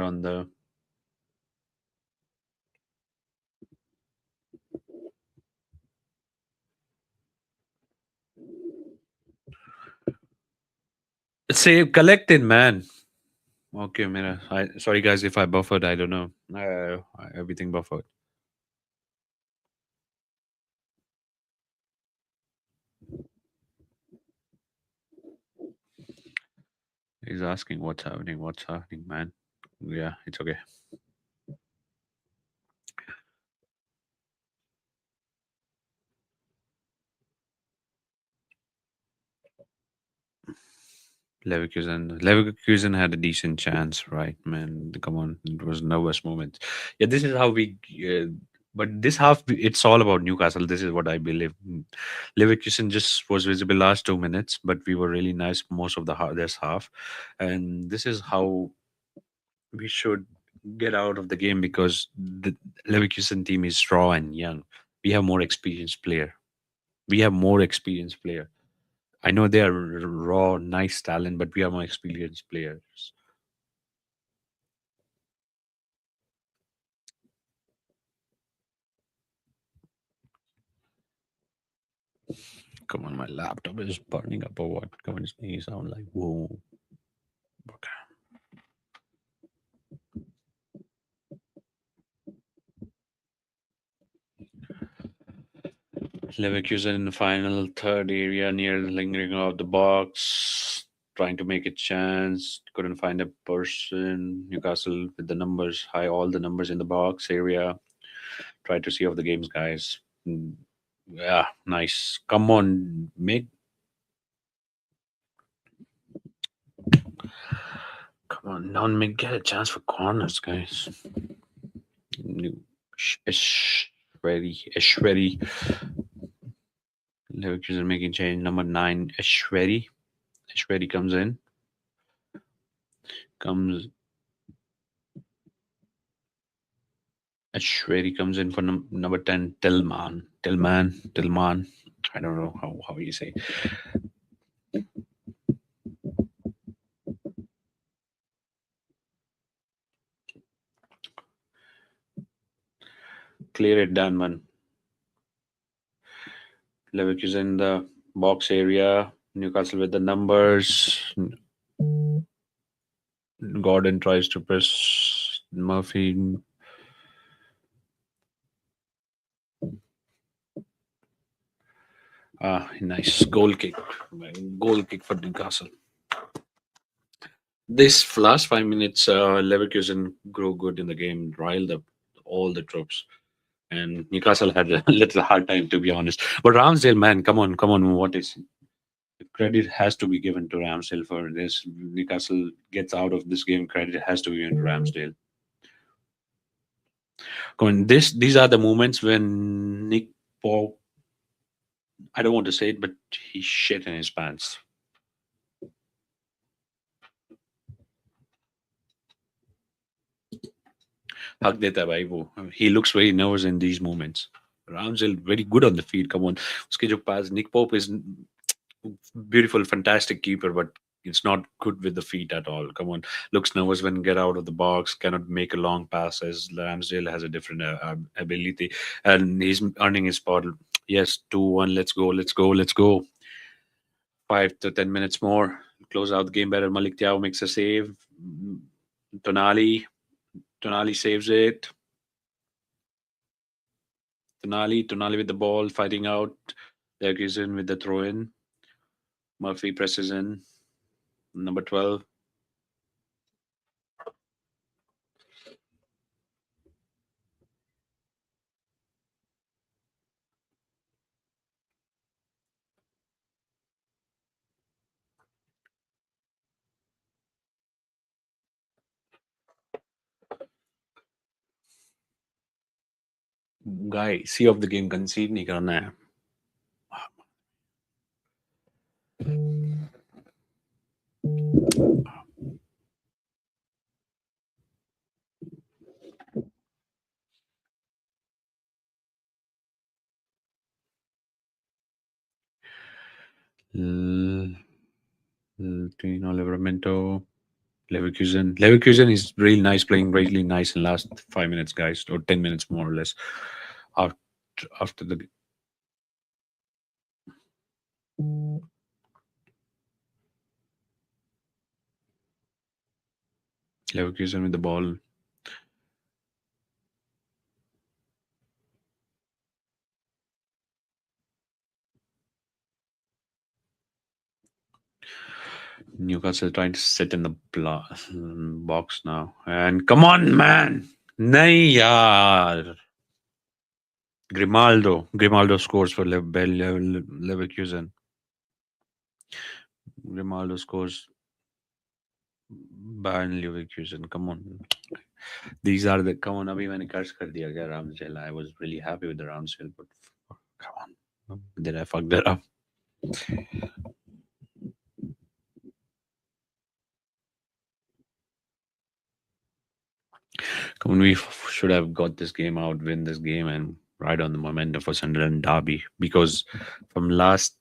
on the. Save collected, man. Okay, man. Sorry guys if I buffered. I don't know. Everything buffered. He's asking what's happening. What's happening, man? Yeah, it's okay. Leverkusen had a decent chance, right, man? Come on, it was nervous moment. Yeah, this is how we. But this half, it's all about Newcastle. This is what I believe. Leverkusen just was visible last 2 minutes, but we were really nice most of the this half, and this is how we should get out of the game because the Leverkusen team is raw and young. We have more experienced player. We have more experienced player. I know they are raw, nice talent, but we are more experienced players. Come on, my laptop is burning up or what? Come on, it's making it sound like whoa. Okay. Leverkusen in the final third area near the lingering of the box, trying to make a chance. Couldn't find a person. Newcastle with the numbers high, all the numbers in the box area. Try to see off the games, guys. Yeah, nice. Come on, make. Come on, non make get a chance for corners, guys. New Ashwari. Leverkusen making change. Number 9, Ashwari. Ashwari comes in. Comes Ashwari comes in for number 10, Tillman. Tillman. I don't know how you say. Clear it down, man. Leverkusen in the box area. Newcastle with the numbers. Gordon tries to press Murphy. Ah, nice goal kick. Goal kick for Newcastle. This last 5 minutes, Leverkusen grew good in the game, riled up all the troops, and Newcastle had a little hard time to be honest. But Ramsdale, man, come on, what is credit has to be given to Ramsdale for this. Newcastle gets out of this game, credit has to be given to Ramsdale. Come on, these are the moments when Nick Pope, I don't want to say it, but he shit in his pants. हक देता है भाई वो he looks very nervous in these moments. Ramsdale very good on the feet. Come on, उसके जो pass Nick Pope is beautiful, fantastic keeper, but it's not good with the feet at all. Come on, looks nervous when get out of the box, cannot make a long pass. As Ramsdale has a different ability, and he's earning his spot. Yes, 2-1. Let's go. Let's go. Let's go. 5 to 10 minutes more. Close out the game better. Malik Tiao makes a save. Tonali. Tonali saves it. Tonali with the ball, fighting out. Leverkusen with the throw in. Murphy presses in. Number 12. Guy, see of the game concede नहीं करना है. Tino Livramento. Leverkusen is really nice, playing really nice in last 5 minutes, guys, or 10 minutes more or less. After after the Leverkusen with the ball. Newcastle trying to sit in the box now. And come on, man. Nahi yaar. Grimaldo. Grimaldo scores for Leverkusen. Grimaldo scores Bayern Leverkusen. Come on. These are the come on. अभी मैंने कर्ज कर दिया क्या Ramsdale? I was really happy with the Ramsdale, but come on. Did I fuck that up? Come on, we should have got this game out, win this game, and ride on the momentum for Sunderland derby. Because from last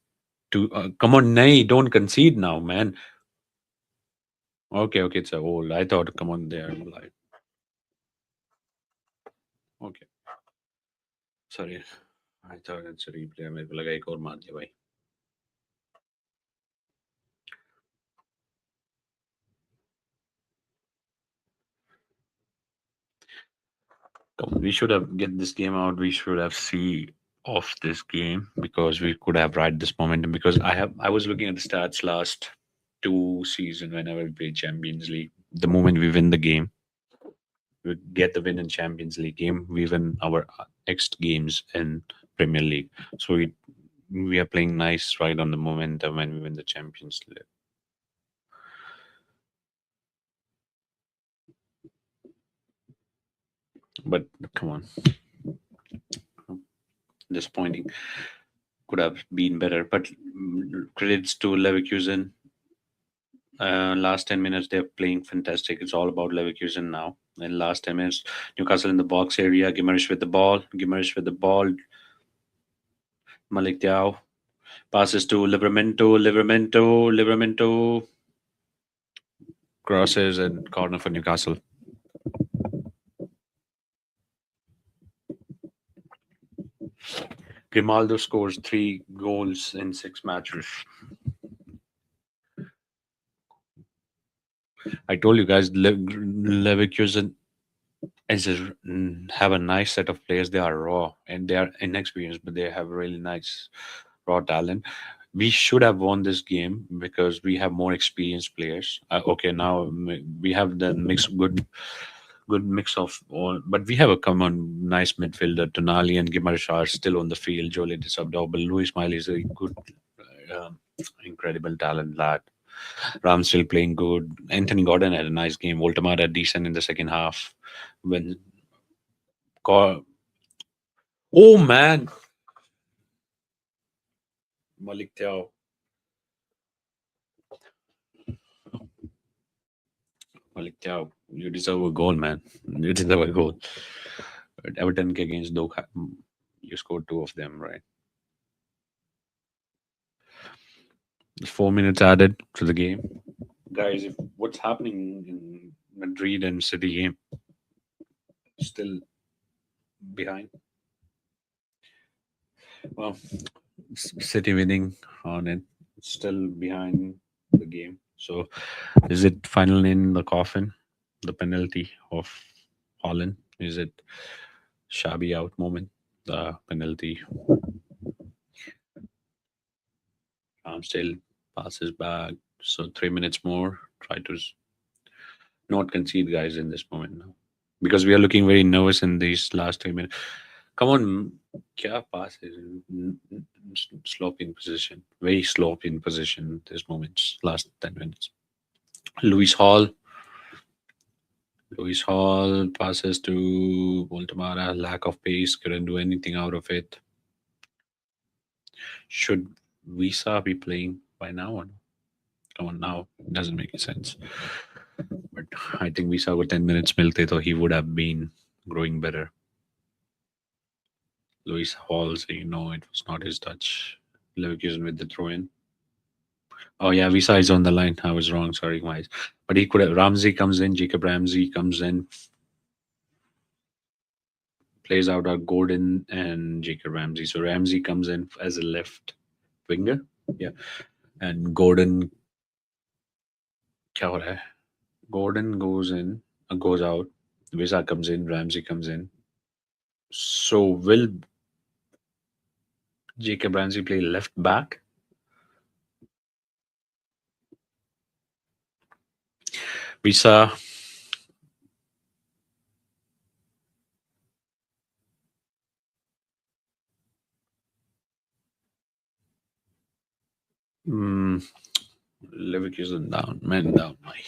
two, come on, Nay, don't concede now, man. Okay, okay, it's a old. I thought, come on, there, like, okay, sorry. I thought it's a replay. मेरे को लगा एक और मार दिया भाई. Come on, we should have get this game out. We should have see off this game because we could have ride this momentum. Because I was looking at the stats last two season whenever we play Champions League. The moment we win the game, we get the win in Champions League game, we win our next games in Premier League. So we are playing nice right on the momentum when we win the Champions League. But come on, disappointing. Could have been better. But credits to Leverkusen. Last 10 minutes, they're playing fantastic. It's all about Leverkusen now. In last 10 minutes, Newcastle in the box area. Gimmerish with the ball. Gimmerish with the ball. Malik Diaw passes to Livramento. Livramento crosses and corner for Newcastle. Grimaldo scores 3 goals in 6 matches. I told you guys, Leverkusen have a nice set of players. They are raw and they are inexperienced, but they have really nice raw talent. We should have won this game because we have more experienced players. Okay, now we have the good mix of all, but we have a common nice midfielder. Tonali and Gimaresh are still on the field. Jolie is double. Louis Miley is a good, incredible talent lad. Ram still playing good. Anthony Gordon had a nice game. Voltamar had decent in the second half. When oh man, Malik Thiaw. Malik Thiaw, you deserve a goal, man. You deserve a goal. But Everton against Doha, you scored 2 of them, right? 4 minutes added to the game. Guys, if what's happening in Madrid and City game? Still behind. Well, City winning on it. Still behind the game. So is it final in the coffin? The penalty of Holland? Is it shabby out moment? The penalty. Still passes back. So 3 minutes more. Try to not concede, guys, in this moment now. Because we are looking very nervous in these last 3 minutes. Come on, kya pass is sloppy in position. Very sloppy in position this moments, last 10 minutes. Louis Hall. Louis Hall passes to Voltamara. Lack of pace. Couldn't do anything out of it. Should Visa be playing by now or no? Come on, now. Doesn't make sense. But I think Visa with 10 minutes milte, so he would have been growing better. Louis Hall saying no, it was not his touch. Leverkusen with the throw in. Oh yeah, Visa is on the line. I was wrong. Sorry, guys. But he could have. Ramsey comes in. Jacob Ramsey comes in. Plays out our Gordon and Jacob Ramsey. So Ramsey comes in as a left winger. Yeah, and Gordon. क्या हो रहा है? Gordon goes in goes out. Visa comes in. Ramsey comes in. So will Jacob Ramsey play left back? Visa. Hmm. Leverkusen down. Man down. My.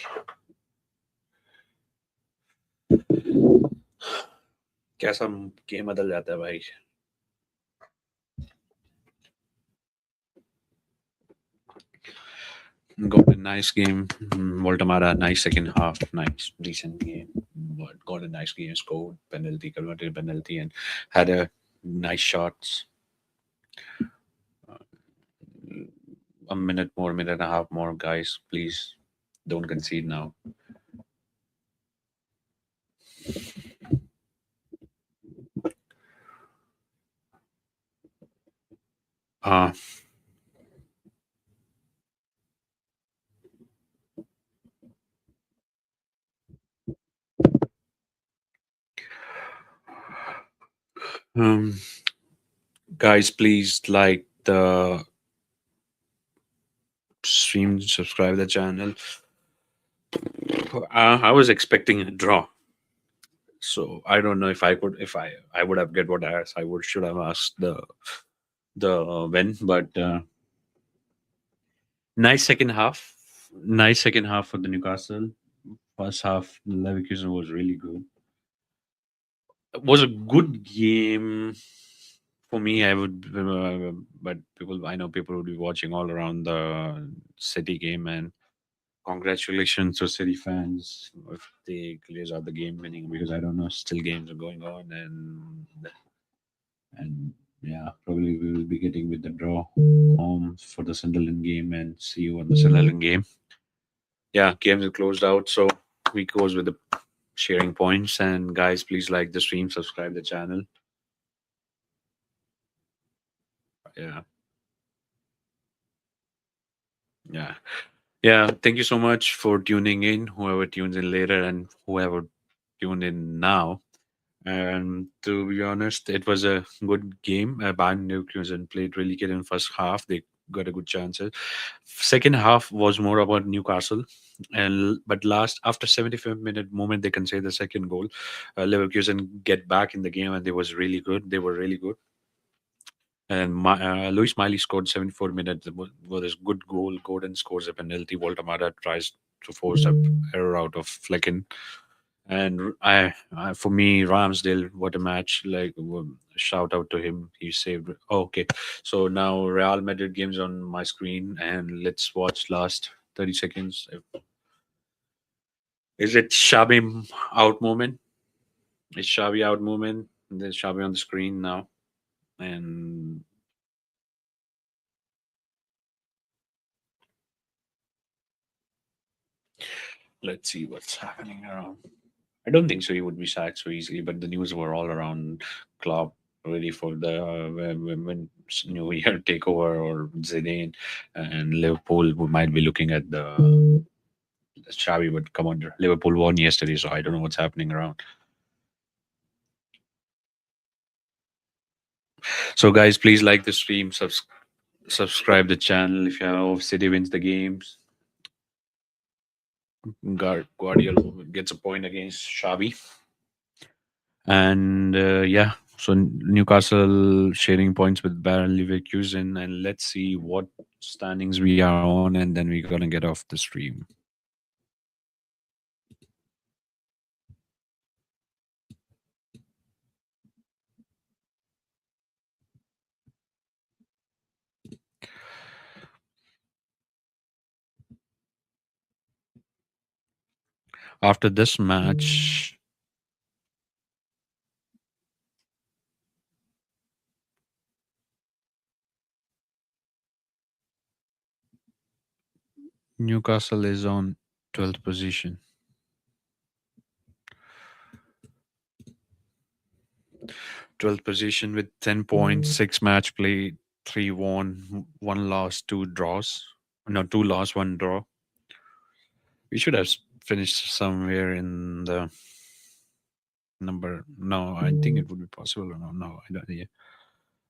कैसा game बदल जाता है भाई. Got a nice game. Voltamara, nice second half, nice, decent game. But got a nice game, scored penalty, converted penalty, and had a nice shots. A minute more, minute and a half more, guys. Please don't concede now. Uh, um, guys, please like the stream, subscribe the channel. I was expecting a draw, so I don't know if I could, if I would have get what I asked. I would should have asked the win, but nice second half. Nice second half for the Newcastle. First half, Leverkusen was really good. It was a good game for me. I would, but people, I know people would be watching all around the City game, and congratulations to City fans if they clears out the game winning, because I don't know, still games are going on, and yeah, probably we will be getting with the draw home for the Sunderland game, and see you on the Sunderland game. Yeah, games are closed out, so we goes with the sharing points. And guys, please like the stream, subscribe the channel. Yeah, yeah, yeah. Thank you so much for tuning in. Whoever tunes in later and whoever tuned in now. And to be honest, it was a good game. Bayern Leverkusen played really good in first half. They got a good chances. Second half was more about Newcastle, and but last after 75-minute moment they can say the second goal, Leverkusen get back in the game and they was really good. They were really good. And Luis Miley scored 74 minutes with his good goal. Gordon scores a penalty. Voltamara tries to force a error out of Flecken. And for me, Ramsdale, what a match! Like, shout out to him. He saved. Oh, okay, so now Real Madrid games on my screen, and let's watch last 30 seconds. Is it Xabi out moment? It's Xabi out moment. There's Xabi on the screen now, and let's see what's happening around. I don't think so. He would be sacked so easily, but the news were all around Klopp ready for the when New Year takeover or Zidane, and Liverpool who might be looking at the Xavi would come under. Liverpool won yesterday, so I don't know what's happening around. So guys, please like the stream, subscribe the channel. If you have City wins the games, Guardiola gets a point against Xavi. And yeah, so Newcastle sharing points with Bayern Leverkusen, and let's see what standings we are on, and then we're gonna get off the stream. After this match, Newcastle is on 12th position. 12th position with 10 points, 6 match played, 3 won, 1 loss, 2 draws. No, 2 loss, 1 draw. We should have finish somewhere in the number. No, I think it would be possible or no. No, I don't. Yeah.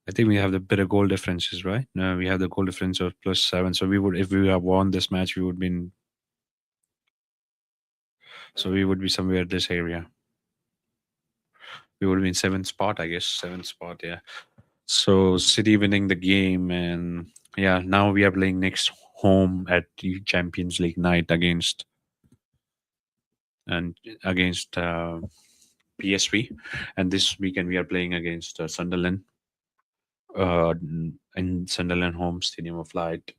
I think we have the better goal differences, right? No, we have the goal difference of +7. So we would, if we have won this match, we would be in, so we would be somewhere this area. We would be in seventh spot, I guess. Seventh spot, yeah. So City winning the game, and yeah, now we are playing next home at the Champions League night and against PSV, and this weekend we are playing against Sunderland in Sunderland home stadium of light.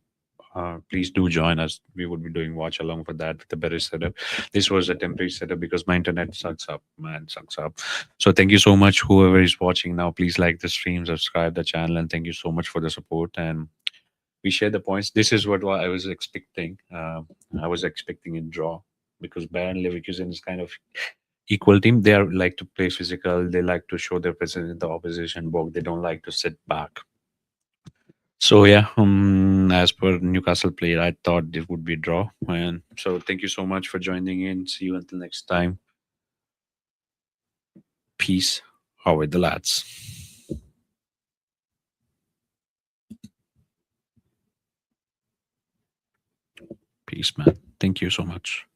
Please do join us. We would be doing watch along for that with the better setup. This was a temporary setup because my internet sucks up, man, sucks up. So thank you so much, whoever is watching now. Please like the stream, subscribe the channel, and thank you so much for the support. And we share the points. This is what I was expecting. I was expecting a draw because Bayern Leverkusen is kind of equal team. They are like to play physical. They like to show their presence in the opposition box. They don't like to sit back. So yeah, as per Newcastle player, I thought it would be a draw. And so thank you so much for joining in. See you until next time. Peace. How are the lads? Peace, man. Thank you so much.